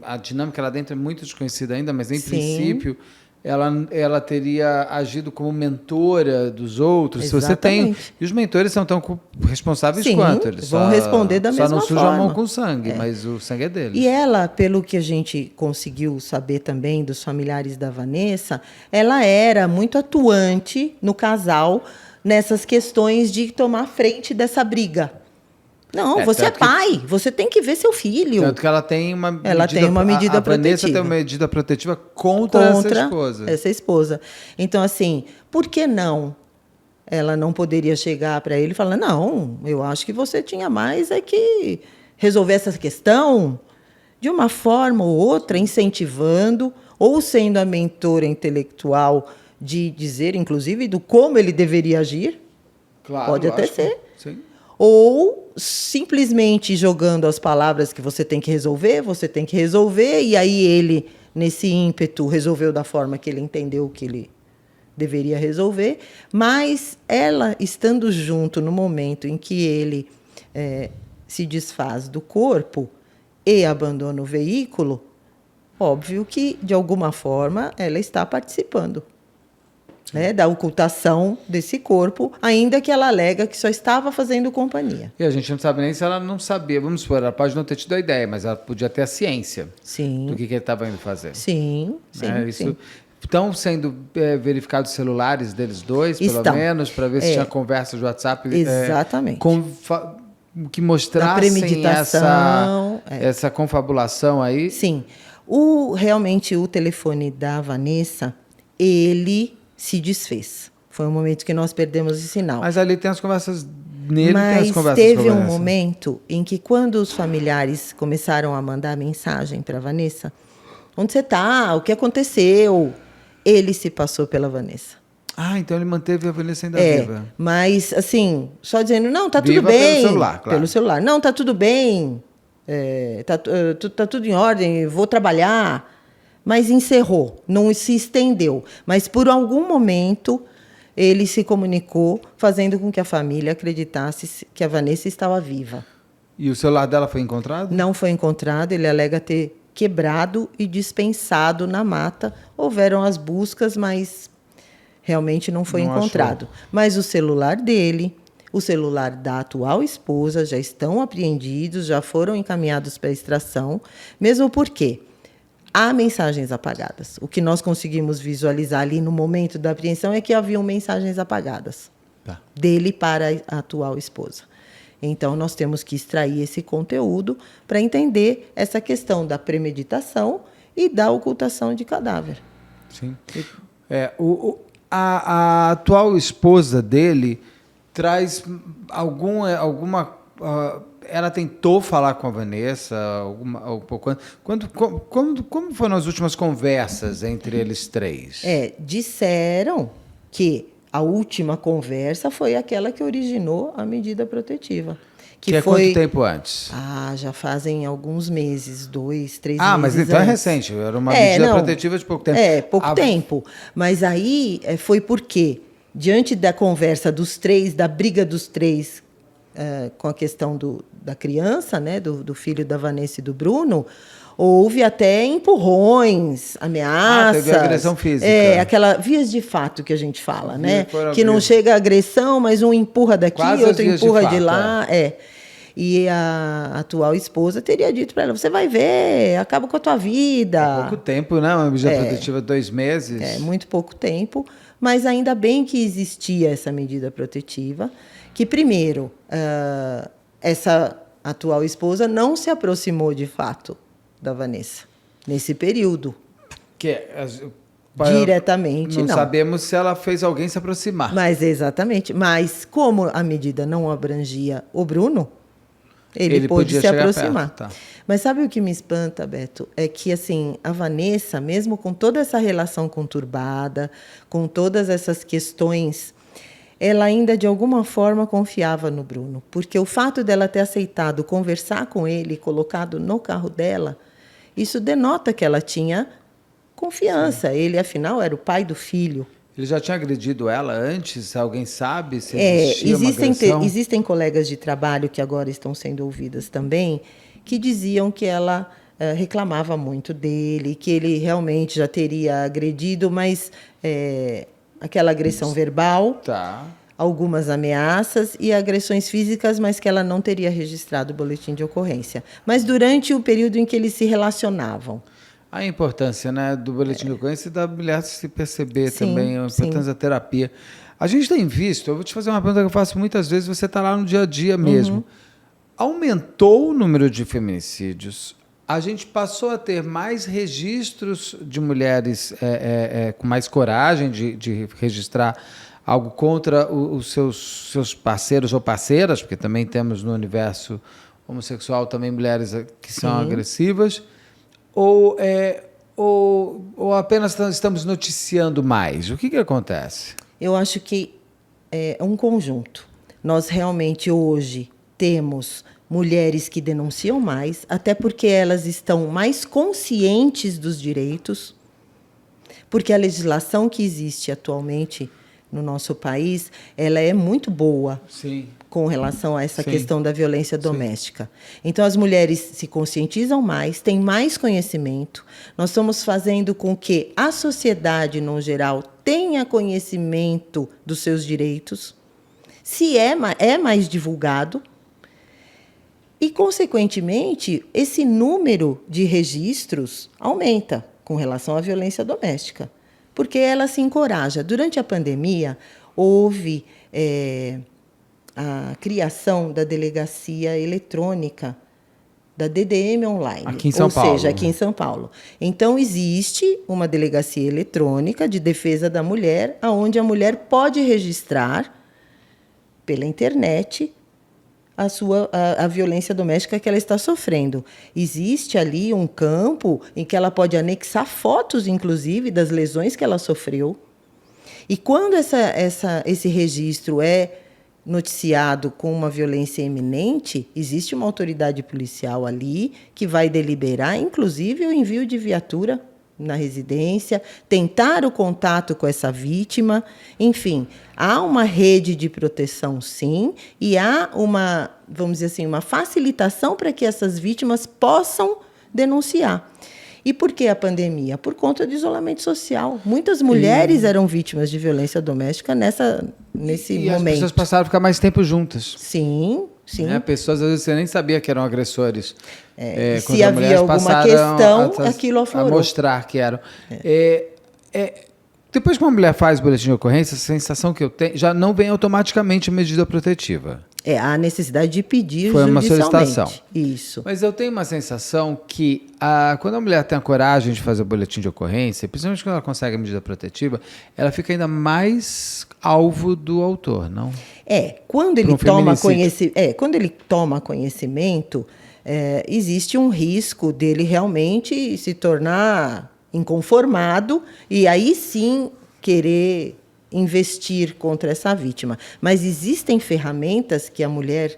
a dinâmica lá dentro é muito desconhecida ainda, mas em princípio ela teria agido como mentora dos outros. Se você tem, e os mentores são tão responsáveis quanto eles. Vão responder da mesma forma. Só não suja a mão com sangue, mas o sangue é deles. E ela, pelo que a gente conseguiu saber também dos familiares da Vanessa, ela era muito atuante no casal nessas questões de tomar frente dessa briga. Não, você é pai, você tem que ver seu filho. Tanto que ela tem uma medida, medida protetiva. A Vanessa tem uma medida protetiva contra essa esposa. Então, assim, por que não? Ela não poderia chegar para ele e falar, não, eu acho que você tinha mais que resolver essa questão de uma forma ou outra, incentivando, ou sendo a mentora intelectual de dizer, inclusive, do como ele deveria agir. Claro, pode até ser. Sim. Ou simplesmente jogando as palavras que você tem que resolver, e aí ele, nesse ímpeto, resolveu da forma que ele entendeu que ele deveria resolver, mas ela, estando junto no momento em que ele se desfaz do corpo e abandona o veículo, óbvio que, de alguma forma, ela está participando. Da ocultação desse corpo, ainda que ela alega que só estava fazendo companhia. E a gente não sabe nem se ela não sabia. Vamos supor, ela pode não ter tido a ideia, mas ela podia ter a ciência do que ele estava indo fazer. Sim. Estão sendo verificados os celulares deles dois, pelo menos, para ver se tinha conversa de WhatsApp. Exatamente. Que mostrassem essa confabulação aí. Sim. Realmente, o telefone da Vanessa, ele se desfez. Foi um momento que nós perdemos o sinal. Mas ali tem as conversas nele, mas tem as conversas teve um momento em que, quando os familiares começaram a mandar mensagem para a Vanessa, onde você está? O que aconteceu? Ele se passou pela Vanessa. Então ele manteve a Vanessa ainda viva. Mas, assim, só dizendo, não, tá tudo bem. Pelo celular, claro. Pelo celular. Não, tá tudo bem. Tá tudo em ordem, vou trabalhar. Mas encerrou, não se estendeu. Mas, por algum momento, ele se comunicou, fazendo com que a família acreditasse que a Vanessa estava viva. E o celular dela foi encontrado? Não foi encontrado, ele alega ter quebrado e dispensado na mata. Houveram as buscas, mas realmente não foi encontrado. Achou. Mas o celular dele, o celular da atual esposa, já estão apreendidos, já foram encaminhados para extração, mesmo porque há mensagens apagadas. O que nós conseguimos visualizar ali no momento da apreensão é que haviam mensagens apagadas dele para a atual esposa. Então, nós temos que extrair esse conteúdo para entender essa questão da premeditação e da ocultação de cadáver. Sim. A atual esposa dele traz alguma... ela tentou falar com a Vanessa? Como foram as últimas conversas entre eles três? Disseram que a última conversa foi aquela que originou a medida protetiva. Que foi... quanto tempo antes? Já fazem alguns meses, 2, 3 meses mas então antes. É recente, era uma medida protetiva de pouco tempo. Pouco tempo. Mas aí foi porque diante da conversa dos três, da briga dos três com a questão da criança, né, do filho da Vanessa e do Bruno, houve até empurrões, ameaças. Teve agressão física. Aquela vias de fato que a gente fala, né? Que não chega a agressão, mas um empurra daqui, quase outro empurra de lá. E a atual esposa teria dito para ela, você vai ver, acaba com a tua vida. É pouco tempo, né? Uma medida protetiva de 2 meses. Muito pouco tempo, mas ainda bem que existia essa medida protetiva, que primeiro, essa atual esposa não se aproximou de fato da Vanessa, nesse período. Diretamente, não. Não sabemos se ela fez alguém se aproximar. Mas, exatamente. Mas, como a medida não abrangia o Bruno, ele pôde se aproximar. Tá. Mas sabe o que me espanta, Beto? É que, assim, a Vanessa, mesmo com toda essa relação conturbada, com todas essas questões, ela ainda, de alguma forma, confiava no Bruno. Porque o fato dela ter aceitado conversar com ele, colocado no carro dela, isso denota que ela tinha confiança. Sim. Ele, afinal, era o pai do filho. Ele já tinha agredido ela antes? Alguém sabe se existia uma agressão? Existem colegas de trabalho que agora estão sendo ouvidas também, que diziam que ela reclamava muito dele, que ele realmente já teria agredido, mas aquela agressão verbal, algumas ameaças e agressões físicas, mas que ela não teria registrado o boletim de ocorrência. Mas durante o período em que eles se relacionavam. A importância, né, do boletim de ocorrência e da mulher se perceber também, a importância da terapia. A gente tem visto, eu vou te fazer uma pergunta que eu faço muitas vezes, você está lá no dia a dia mesmo. Aumentou o número de feminicídios, a gente passou a ter mais registros de mulheres com mais coragem de registrar algo contra os seus parceiros ou parceiras, porque também temos no universo homossexual também mulheres que são agressivas, ou apenas estamos noticiando mais? O que acontece? Eu acho que é um conjunto. Nós realmente hoje temos mulheres que denunciam mais, até porque elas estão mais conscientes dos direitos, porque a legislação que existe atualmente no nosso país, ela é muito boa. Sim. Com relação a essa questão da violência doméstica. Então, as mulheres se conscientizam mais, têm mais conhecimento. Nós estamos fazendo com que a sociedade, no geral, tenha conhecimento dos seus direitos, se é mais divulgado, e, consequentemente, esse número de registros aumenta com relação à violência doméstica, porque ela se encoraja. Durante a pandemia, houve a criação da delegacia eletrônica, da DDM Online. Aqui em São Paulo. Ou seja, aqui em São Paulo. Então, existe uma delegacia eletrônica de defesa da mulher, onde a mulher pode registrar, pela internet, a violência doméstica que ela está sofrendo. Existe ali um campo em que ela pode anexar fotos, inclusive, das lesões que ela sofreu. E quando esse registro é noticiado com uma violência iminente, existe uma autoridade policial ali que vai deliberar, inclusive, o envio de viatura na residência, tentar o contato com essa vítima. Enfim, há uma rede de proteção, sim, e há uma, vamos dizer assim, uma facilitação para que essas vítimas possam denunciar. E por que a pandemia? Por conta do isolamento social. Muitas mulheres eram vítimas de violência doméstica nesse momento. E as pessoas passaram a ficar mais tempo juntas. Sim, sim. Né? Pessoas, às vezes, você nem sabia que eram agressores. Se havia alguma questão, aquilo aflorou. A mostrar que eram. Depois que uma mulher faz boletim de ocorrência, a sensação que eu tenho, já não vem automaticamente a medida protetiva. Há necessidade de pedir Foi uma judicialmente. solicitação. Isso. Mas eu tenho uma sensação que quando a mulher tem a coragem de fazer o boletim de ocorrência, principalmente quando ela consegue a medida protetiva, ela fica ainda mais alvo do autor, não? Quando ele toma conhecimento, existe um risco dele realmente se tornar inconformado e aí sim querer investir contra essa vítima. Mas existem ferramentas que a mulher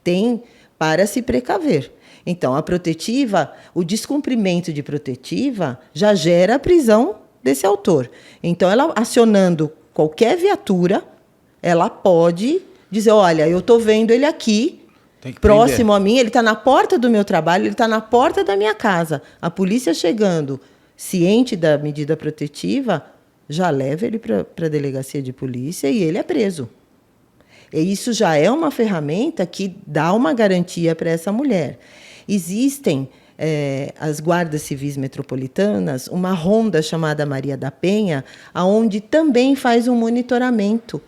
tem para se precaver. Então, a protetiva, o descumprimento de protetiva já gera a prisão desse autor. Então, ela acionando qualquer viatura, ela pode dizer, olha, eu estou vendo ele aqui, próximo a mim, ele está na porta do meu trabalho, ele está na porta da minha casa. A polícia chegando, ciente da medida protetiva, já leva ele para a delegacia de polícia e ele é preso. E isso já é uma ferramenta que dá uma garantia para essa mulher. Existem as guardas civis metropolitanas, uma ronda chamada Maria da Penha, onde também faz um monitoramento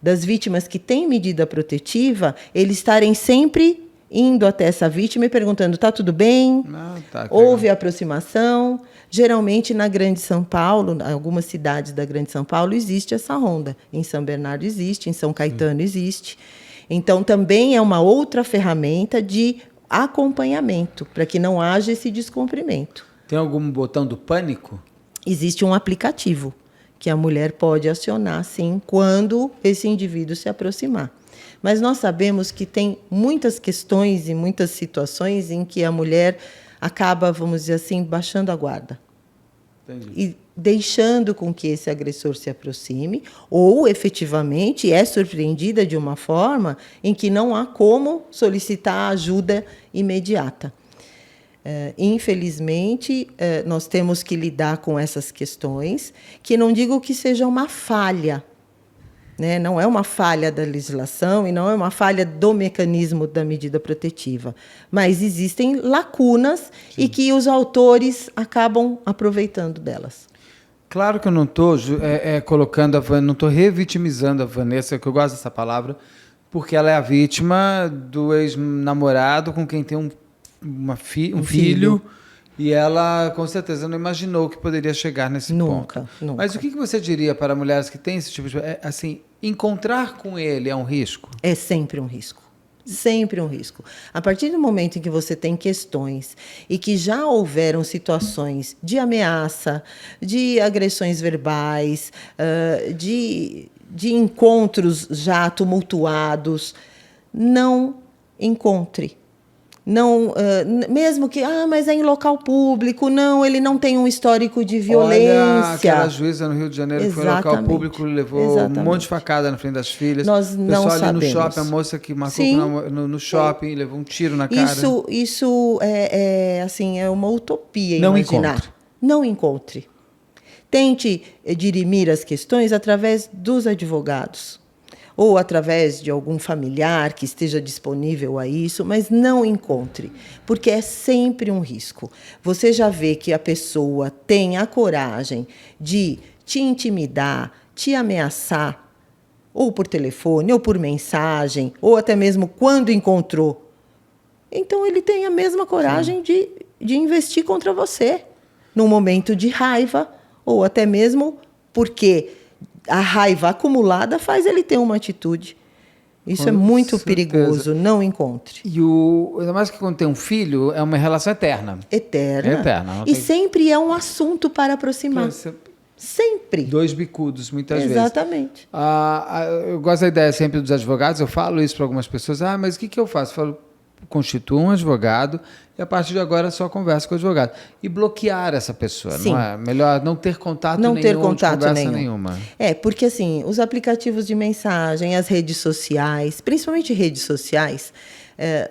das vítimas que têm medida protetiva, eles estarem sempre indo até essa vítima e perguntando, está tudo bem? Houve aproximação? Geralmente, na Grande São Paulo, em algumas cidades da Grande São Paulo, existe essa ronda. Em São Bernardo existe, em São Caetano existe. Então, também é uma outra ferramenta de acompanhamento, para que não haja esse descumprimento. Tem algum botão do pânico? Existe um aplicativo que a mulher pode acionar, sim, quando esse indivíduo se aproximar. Mas nós sabemos que tem muitas questões e muitas situações em que a mulher acaba, vamos dizer assim, baixando a guarda. Entendi. E deixando com que esse agressor se aproxime, ou efetivamente é surpreendida de uma forma em que não há como solicitar ajuda imediata. Infelizmente, nós temos que lidar com essas questões, que não digo que seja uma falha, né? Não é uma falha da legislação e não é uma falha do mecanismo da medida protetiva, mas existem lacunas e que os autores acabam aproveitando delas. Claro que eu não estou colocando não estou revitimizando a Vanessa, que eu gosto dessa palavra, porque ela é a vítima do ex-namorado com quem tem um filho, e ela, com certeza, não imaginou que poderia chegar nesse ponto. Nunca. Mas o que você diria para mulheres que têm esse tipo de... assim, encontrar com ele é um risco? É sempre um risco. Sempre um risco. A partir do momento em que você tem questões e que já houveram situações de ameaça, de agressões verbais, de encontros já tumultuados, não encontre. Não, mesmo que, mas é em local público, não, ele não tem um histórico de violência. Olha, aquela juíza no Rio de Janeiro que foi em local público, levou um monte de facada na frente das filhas. Nós não sabemos. Ali no shopping, a moça que marcou no shopping, levou um tiro na cara. Isso é uma utopia imaginar. Não encontre. Tente dirimir as questões através dos advogados, ou através de algum familiar que esteja disponível a isso, mas não encontre, porque é sempre um risco. Você já vê que a pessoa tem a coragem de te intimidar, te ameaçar, ou por telefone, ou por mensagem, ou até mesmo quando encontrou. Então, ele tem a mesma coragem de investir contra você, num momento de raiva, ou até mesmo porque a raiva acumulada faz ele ter uma atitude. Isso é muito perigoso, não encontre. E ainda mais que quando tem um filho, é uma relação eterna. Eterna. E sempre é um assunto para aproximar. Sempre. Dois bicudos, muitas vezes. Exatamente. Eu gosto da ideia sempre dos advogados, eu falo isso para algumas pessoas, mas o que eu faço? Eu falo, constitua um advogado e a partir de agora só conversa com o advogado. E bloquear essa pessoa, Sim. Não é? Melhor não ter contato nenhum, conversa nenhuma. Porque assim, os aplicativos de mensagem, as redes sociais, principalmente redes sociais,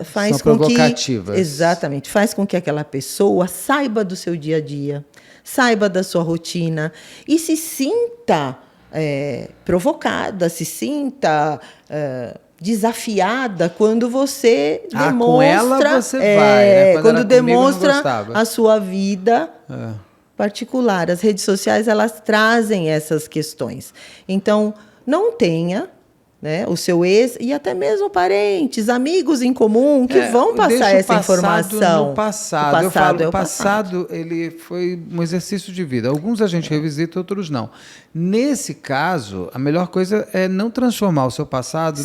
faz São com provocativas. Exatamente, faz com que aquela pessoa saiba do seu dia a dia, saiba da sua rotina e se sinta provocada, se sinta desafiada quando você demonstra... com ela você vai, né? Quando demonstra a sua vida particular. As redes sociais, elas trazem essas questões. Então, não tenha, né, o seu ex e até mesmo parentes, amigos em comum que vão passar essa informação. No passado. Eu falo, o passado ele foi um exercício de vida. Alguns a gente revisita, outros não. Nesse caso, a melhor coisa é não transformar o seu passado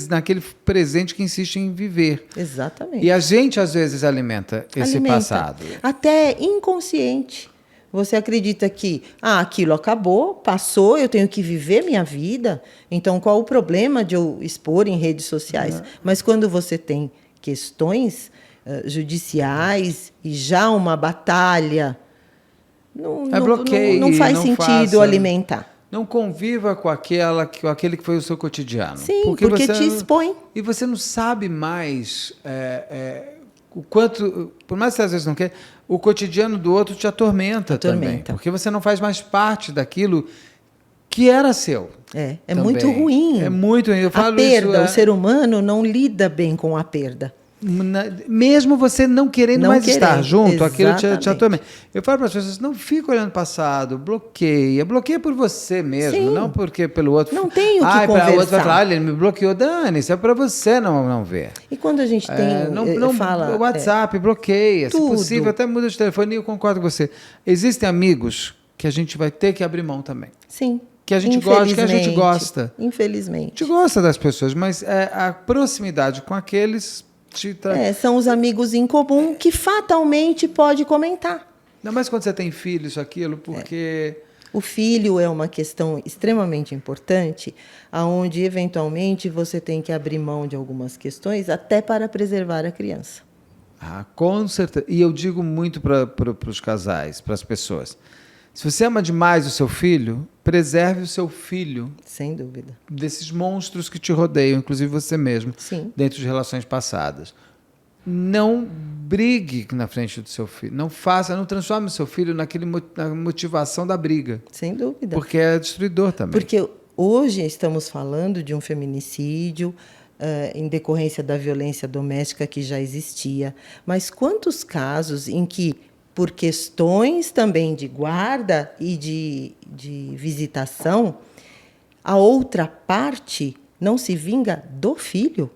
naquele presente que insiste em viver. Exatamente. E a gente, às vezes, alimenta esse passado. Até inconsciente. Você acredita que aquilo acabou, passou, eu tenho que viver minha vida, então qual o problema de eu expor em redes sociais? Mas quando você tem questões judiciais e já uma batalha, não faz sentido alimentar. Não conviva com aquele que foi o seu cotidiano. Sim, porque você te expõe. E você não sabe mais o quanto, por mais que você às vezes não quer, o cotidiano do outro te atormenta também. Porque você não faz mais parte daquilo que era seu. É muito ruim. É muito ruim. Eu falo a perda, isso, o ser humano não lida bem com a perda. Mesmo você não querendo mais estar junto, aquilo te atormenta. Eu falo para as pessoas, não fica olhando o passado, bloqueia por você mesmo, Sim. não porque pelo outro. Não tem o que conversar. O outro vai falar, ele me bloqueou, dane-se, é para você não ver. E quando a gente tem, fala... O WhatsApp bloqueia, tudo. se possível, até muda de telefone, e eu concordo com você. Existem amigos que a gente vai ter que abrir mão também. Sim. Que a gente gosta, que a gente gosta. Infelizmente. A gente gosta das pessoas, mas a proximidade com aqueles... são os amigos em comum que fatalmente pode comentar. Ainda mais quando você tem filho, isso, aquilo, porque... O filho é uma questão extremamente importante, onde, eventualmente, você tem que abrir mão de algumas questões até para preservar a criança. Com certeza. E eu digo muito para os casais, para as pessoas. Se você ama demais o seu filho, preserve o seu filho. Sem dúvida. Desses monstros que te rodeiam, inclusive você mesmo. Sim. Dentro de relações passadas. Não brigue na frente do seu filho. Não transforme o seu filho na motivação da briga. Sem dúvida. Porque é destruidor também. Porque hoje estamos falando de um feminicídio em decorrência da violência doméstica que já existia. Mas quantos casos em que, por questões também de guarda e de visitação, a outra parte não se vinga do filho?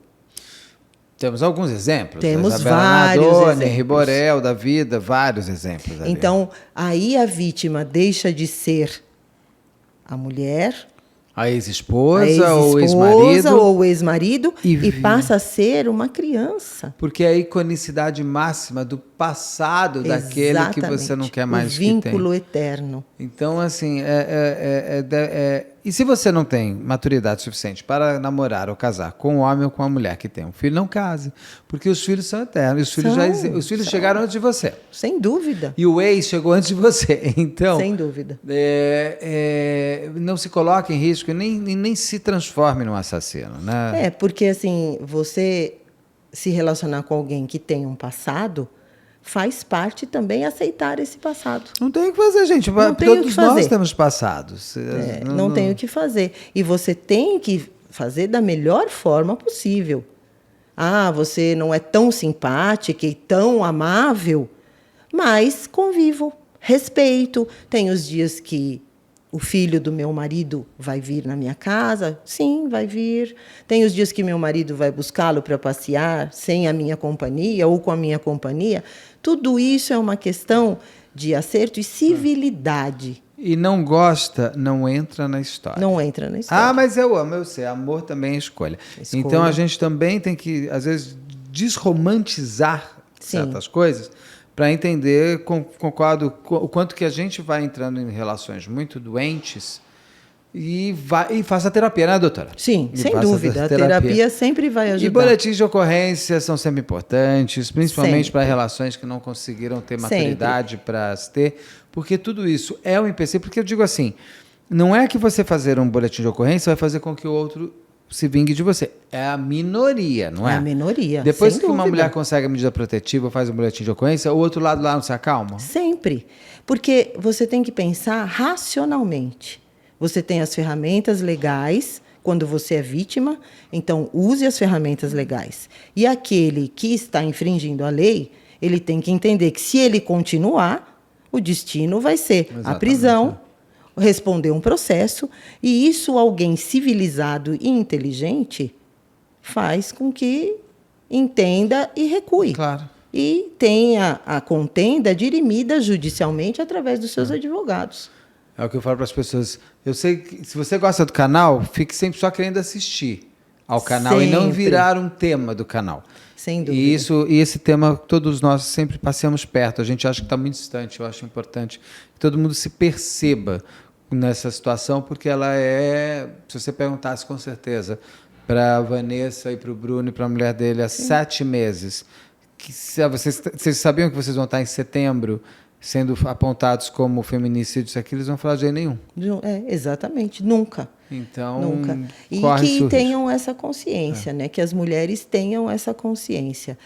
Temos alguns exemplos. Temos vários exemplos. Henri Borel, da vida, vários exemplos. Ali. Então, aí a vítima deixa de ser a mulher, a ex-esposa ou o ex-marido e passa a ser uma criança. Porque é a iconicidade máxima do passado daquele que você não quer mais que tenha. O vínculo eterno. Então, assim, e se você não tem maturidade suficiente para namorar ou casar com um homem ou com uma mulher que tem um filho, não case. Porque os filhos são eternos. Os filhos chegaram antes de você. Sem dúvida. E o ex chegou antes de você. Então, sem dúvida. Não se coloque em risco e nem se transforme num assassino. Né? Porque assim, você se relacionar com alguém que tem um passado... faz parte também aceitar esse passado. Não tem o que fazer, gente. Todos nós temos passados. Não tem o que fazer. E você tem que fazer da melhor forma possível. Você não é tão simpática e tão amável, mas convivo, respeito. Tem os dias que o filho do meu marido vai vir na minha casa? Sim, vai vir. Tem os dias que meu marido vai buscá-lo para passear sem a minha companhia ou com a minha companhia? Tudo isso é uma questão de acerto e civilidade. E não gosta, não entra na história. Não entra na história. Mas eu amo, eu sei. Amor também é escolha. Então a gente também tem que, às vezes, desromantizar certas coisas para entender, concordo, o quanto que a gente vai entrando em relações muito doentes e faça terapia, né, doutora? Sim, sem dúvida. A terapia sempre vai ajudar. E boletins de ocorrência são sempre importantes, principalmente para relações que não conseguiram ter maturidade para se ter, porque tudo isso é um empecilho. Porque eu digo assim, não é que você fazer um boletim de ocorrência vai fazer com que o outro se vingue de você. É a minoria, não é? É a minoria. Depois que uma mulher consegue a medida protetiva, faz um boletim de ocorrência, o outro lado lá não se acalma? Sempre. Porque você tem que pensar racionalmente. Você tem as ferramentas legais quando você é vítima, então use as ferramentas legais. E aquele que está infringindo a lei, ele tem que entender que se ele continuar, o destino vai ser a prisão, responder um processo, e isso alguém civilizado e inteligente faz com que entenda e recue. Claro. E tenha a contenda dirimida judicialmente através dos seus advogados. É o que eu falo para as pessoas. Eu sei que se você gosta do canal, fique sempre só querendo assistir ao canal sempre. E não virar um tema do canal. Sem dúvida. E esse tema todos nós sempre passamos perto. A gente acha que está muito distante. Eu acho importante que todo mundo se perceba nessa situação, porque ela é... Se você perguntasse com certeza para a Vanessa e para o Bruno e para a mulher dele há 7 meses, vocês sabiam que vocês vão estar em setembro sendo apontados como feminicídios aqui, eles vão falar de jeito nenhum. Exatamente, nunca. Então, nunca. E corre que esse tenham essa consciência, né? Que as mulheres tenham essa consciência.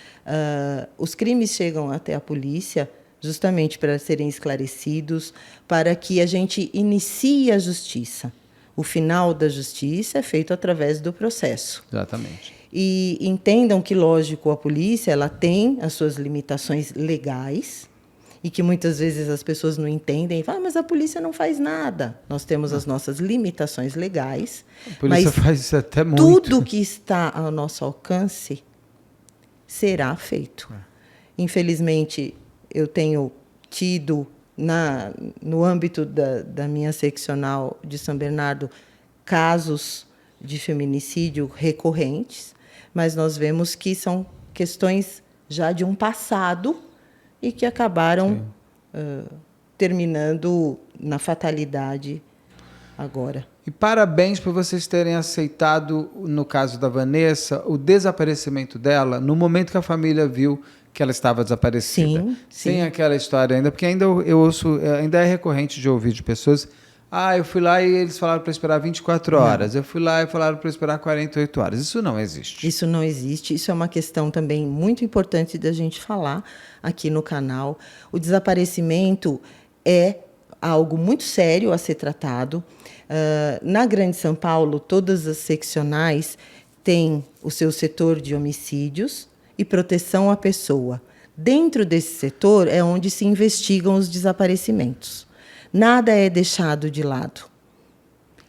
Os crimes chegam até a polícia justamente para serem esclarecidos, para que a gente inicie a justiça. O final da justiça é feito através do processo. Exatamente. E entendam que, lógico, a polícia ela tem as suas limitações legais, e que muitas vezes as pessoas não entendem, falam, mas a polícia não faz nada. Nós temos as nossas limitações legais, A polícia mas faz isso até muito. tudo que está ao nosso alcance será feito. Infelizmente, eu tenho tido, no âmbito da minha seccional de São Bernardo, casos de feminicídio recorrentes, mas nós vemos que são questões já de um passado e que acabaram terminando na fatalidade agora. E parabéns por vocês terem aceitado, no caso da Vanessa, o desaparecimento dela no momento que a família viu que ela estava desaparecida. Sim, Sem sim. aquela história ainda, porque ainda eu ouço, ainda é recorrente de ouvir de pessoas, eu fui lá e eles falaram para esperar 24 horas. Eu fui lá e falaram para esperar 48 horas. Isso não existe. Isso não existe. Isso é uma questão também muito importante da gente falar aqui no canal. O desaparecimento é algo muito sério a ser tratado. Na Grande São Paulo, todas as seccionais têm o seu setor de homicídios e proteção à pessoa. Dentro desse setor é onde se investigam os desaparecimentos. Nada é deixado de lado.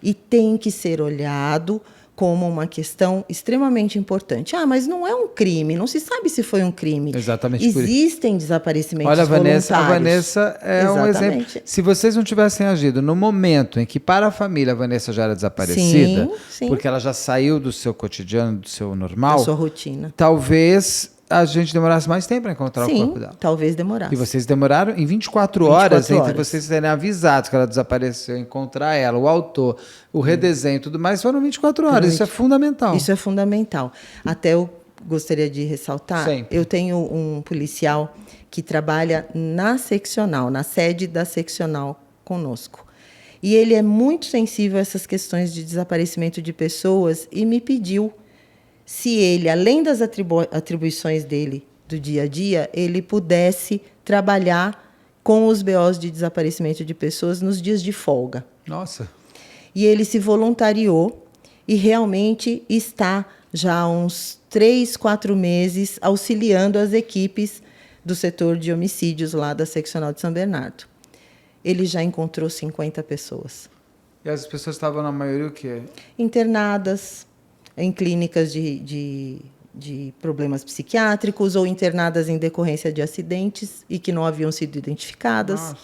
E tem que ser olhado como uma questão extremamente importante. Mas não é um crime, não se sabe se foi um crime. Exatamente. Existem desaparecimentos Olha, voluntários. A Vanessa é um Exatamente. exemplo. Se vocês não tivessem agido no momento em que, para a família, a Vanessa já era desaparecida, Sim. porque ela já saiu do seu cotidiano, do seu normal, Da sua rotina. talvez a gente demorasse mais tempo para encontrar o Sim, corpo dela. talvez demorasse. E vocês demoraram em 24 horas 24 entre horas. vocês terem avisado que ela desapareceu, encontrar ela, o autor, o redesenho e tudo mais, foram 24 horas. Isso é fundamental. Isso é fundamental. Até eu gostaria de ressaltar, Sempre. eu tenho um policial que trabalha na seccional, na sede da seccional conosco. E ele é muito sensível a essas questões de desaparecimento de pessoas e me pediu se ele, além das atribuições dele do dia a dia, ele pudesse trabalhar com os BOs de desaparecimento de pessoas nos dias de folga. Nossa. E ele se voluntariou e realmente está já há uns 3, 4 meses auxiliando as equipes do setor de homicídios lá da seccional de São Bernardo. Ele já encontrou 50 pessoas. E as pessoas estavam, na maioria, o quê? Internadas em clínicas de problemas psiquiátricos ou internadas em decorrência de acidentes e que não haviam sido identificadas. Nossa.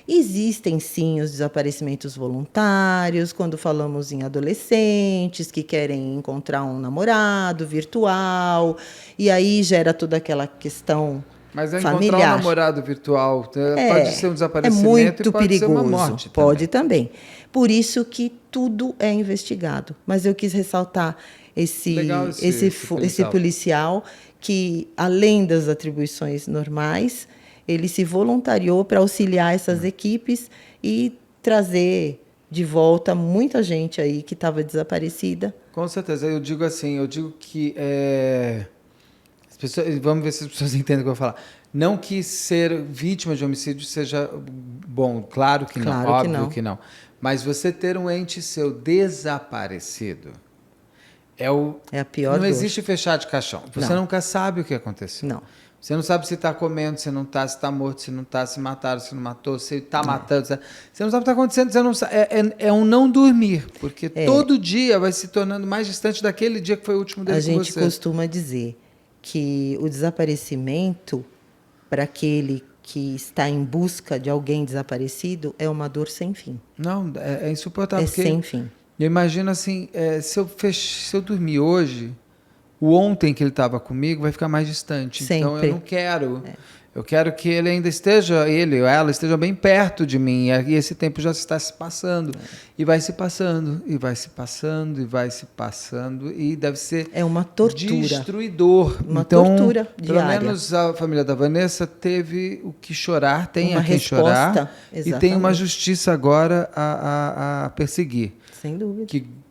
Existem, sim, os desaparecimentos voluntários, quando falamos em adolescentes que querem encontrar um namorado virtual, e aí gera toda aquela questão Mas familiar. Encontrar um namorado virtual pode ser um desaparecimento muito e pode perigoso. ser uma morte. Pode também. Por isso que tudo é investigado. Mas eu quis ressaltar esse policial que, além das atribuições normais, ele se voluntariou para auxiliar essas equipes e trazer de volta muita gente aí que estava desaparecida. Com certeza. Eu digo que as pessoas, vamos ver se as pessoas entendem o que eu vou falar. Não que ser vítima de homicídio seja bom, claro que não, óbvio que não. Mas você ter um ente seu desaparecido é a pior Não dor. existe fechar de caixão. Você nunca sabe o que aconteceu. Não. Você não sabe se está comendo, se não está, se está morto, se não está, se mataram, se não matou, se está matando. Você não sabe o que está acontecendo. Você não sabe, é um não dormir, porque todo dia vai se tornando mais distante daquele dia que foi o último dele com você. A gente costuma dizer que o desaparecimento, para aquele que está em busca de alguém desaparecido, é uma dor sem fim. Não, é insuportável. É sem fim. Eu imagino assim, se eu dormir hoje, o ontem que ele estava comigo vai ficar mais distante. Sempre. Então eu não quero. Eu quero que ele ainda esteja, ele ou ela esteja bem perto de mim. E esse tempo já está se passando. E vai se passando, e vai se passando, e vai se passando. E deve ser uma tortura. Destruidor. Uma então, tortura pelo diária. menos a família da Vanessa teve o que chorar, tem uma a quem resposta, chorar. exatamente. E tem uma justiça agora a perseguir. Sem dúvida.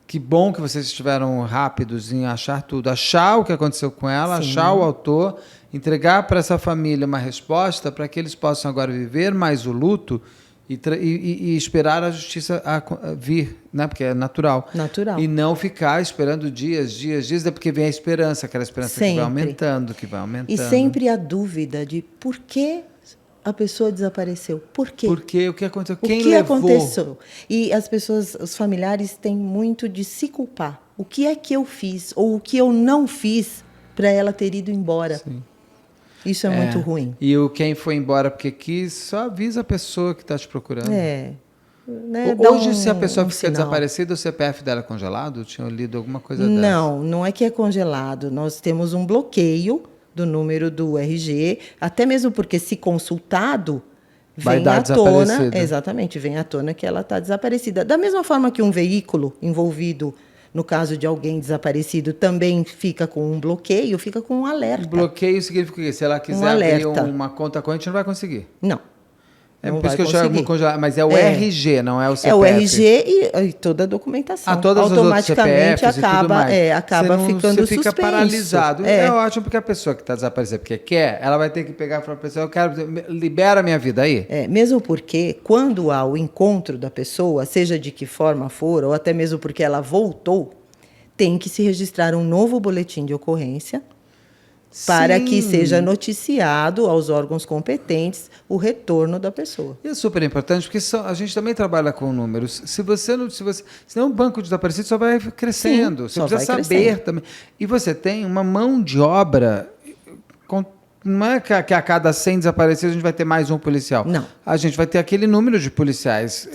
Que bom que vocês estiveram rápidos em achar tudo. Achar o que aconteceu com ela, Sim. achar o autor, entregar para essa família uma resposta para que eles possam agora viver mais o luto e esperar a justiça vir, né? Porque é natural. Natural. E não ficar esperando dias, é porque vem a esperança, aquela esperança sempre. que vai aumentando, que vai aumentando. E sempre a dúvida de por que a pessoa desapareceu. Por quê? Porque o que aconteceu? O Quem que levou? aconteceu? E as pessoas, os familiares têm muito de se culpar. O que é que eu fiz ou o que eu não fiz para ela ter ido embora? Sim. Isso é muito ruim. E quem foi embora porque quis, só avisa a pessoa que está te procurando. Né, Hoje, se a pessoa fica sinal. desaparecida, o CPF dela é congelado? Tinha lido alguma coisa dessa? Não é que é congelado. Nós temos um bloqueio do número do RG, até mesmo porque, se consultado, vem à tona. Exatamente, vem à tona que ela está desaparecida. Da mesma forma que um veículo envolvido, no caso de alguém desaparecido, também fica com um bloqueio, fica com um alerta. Bloqueio significa o quê? Se ela quiser abrir uma conta corrente, não vai conseguir? Não. É por isso que eu chamo congelar, mas é o RG, não é o CPF. É o RG e toda a documentação. Todas automaticamente as acaba ficando Você fica suspenso. paralisado. É ótimo, porque a pessoa que está desaparecendo porque quer, ela vai ter que pegar e falar para a pessoa, eu quero, libera a minha vida aí. Mesmo porque, quando há o encontro da pessoa, seja de que forma for, ou até mesmo porque ela voltou, tem que se registrar um novo boletim de ocorrência para que seja noticiado aos órgãos competentes o retorno da pessoa. E é super importante, porque a gente também trabalha com números. Senão o banco de desaparecidos só vai crescendo. Sim, você precisa saber também. E você tem uma mão de obra. Não é que a cada 100 desaparecidos a gente vai ter mais um policial. Não. A gente vai ter aquele número de policiais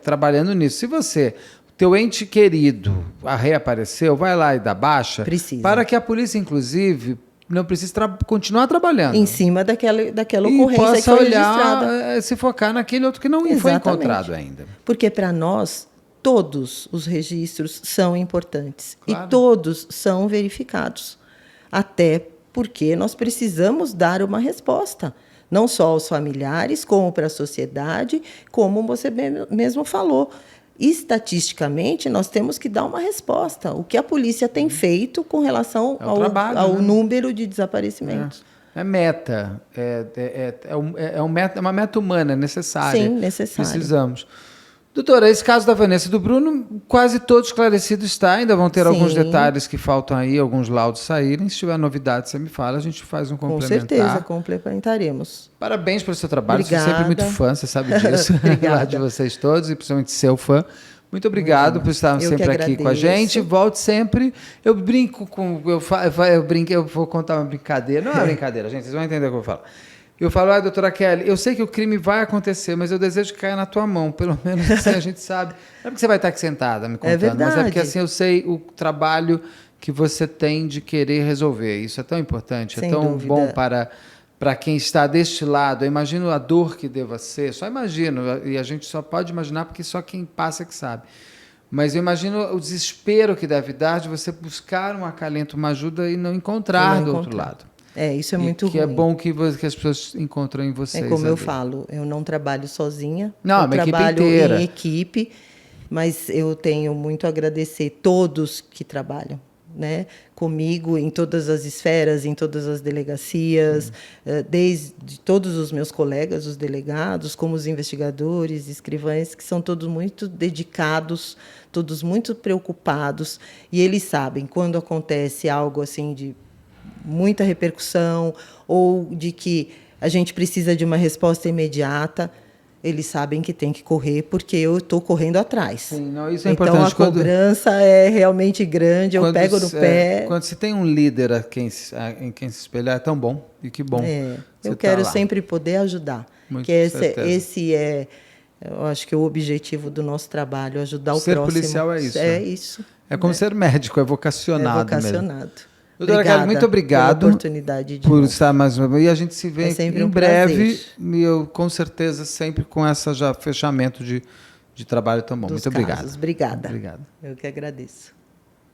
trabalhando nisso. Se você... Teu ente querido reapareceu, vai lá e dá baixa. Precisa. Para que a polícia, inclusive, não precise continuar trabalhando. Em cima daquela ocorrência e possa que foi olhar, registrada. se focar naquele outro que não foi encontrado ainda. Porque, para nós, todos os registros são importantes. Claro. E todos são verificados. Até porque nós precisamos dar uma resposta. Não só aos familiares, como para a sociedade, como você mesmo falou. Estatisticamente, nós temos que dar uma resposta. O que a polícia tem feito com relação ao número de desaparecimentos. É meta. É uma meta humana necessária. Sim, necessária. Precisamos. Doutora, esse caso da Vanessa e do Bruno, quase todo esclarecido está. Ainda vão ter alguns detalhes que faltam aí, alguns laudos saírem. Se tiver novidade, você me fala, a gente faz um complementar. Com certeza, complementaremos. Parabéns pelo seu trabalho. Obrigada. Sou sempre muito fã, você sabe disso. Obrigada. De vocês todos, e principalmente seu fã. Muito obrigado por estar sempre aqui com a gente. Volte sempre. Eu brinco com... Eu vou contar uma brincadeira. Não é uma brincadeira, gente. Vocês vão entender o que eu vou falar. Eu falo, doutora Kelly, eu sei que o crime vai acontecer, mas eu desejo que caia na tua mão. Pelo menos assim a gente sabe. Não é porque você vai estar aqui sentada me contando, verdade. mas é porque assim eu sei o trabalho que você tem de querer resolver. Isso é tão importante, Sem é tão dúvida. bom para quem está deste lado. Eu imagino a dor que deva ser, só imagino, e a gente só pode imaginar porque só quem passa que sabe. Mas eu imagino o desespero que deve dar de você buscar um acalento, uma ajuda e não encontrar do outro lado. Isso é muito ruim. Que é bom que as pessoas encontram em vocês. É como eu falo, eu não trabalho sozinha. Não, eu trabalho em equipe, mas eu tenho muito a agradecer todos que trabalham, né, comigo em todas as esferas, em todas as delegacias, desde todos os meus colegas, os delegados, como os investigadores, escrivães, que são todos muito dedicados, todos muito preocupados, e eles sabem quando acontece algo assim de muita repercussão ou de que a gente precisa de uma resposta imediata, eles sabem que tem que correr porque eu estou correndo atrás. Sim, não, isso é então importante. A cobrança é realmente grande, eu pego no pé. Quando se tem um líder em quem se espelhar, é tão bom, e que bom. Eu quero sempre poder ajudar. Muito que esse é, eu acho que o objetivo do nosso trabalho, ajudar o próximo. Ser policial é isso. É isso. É como ser médico, é vocacionado. É vocacionado. Mesmo. Doutora Kelly, muito obrigado pela oportunidade de por estar mais uma vez. E a gente se vê em breve. Prazer. E eu, com certeza, sempre com essa já fechamento de trabalho tão bom. Muito obrigado. Obrigada. Obrigado. Eu que agradeço.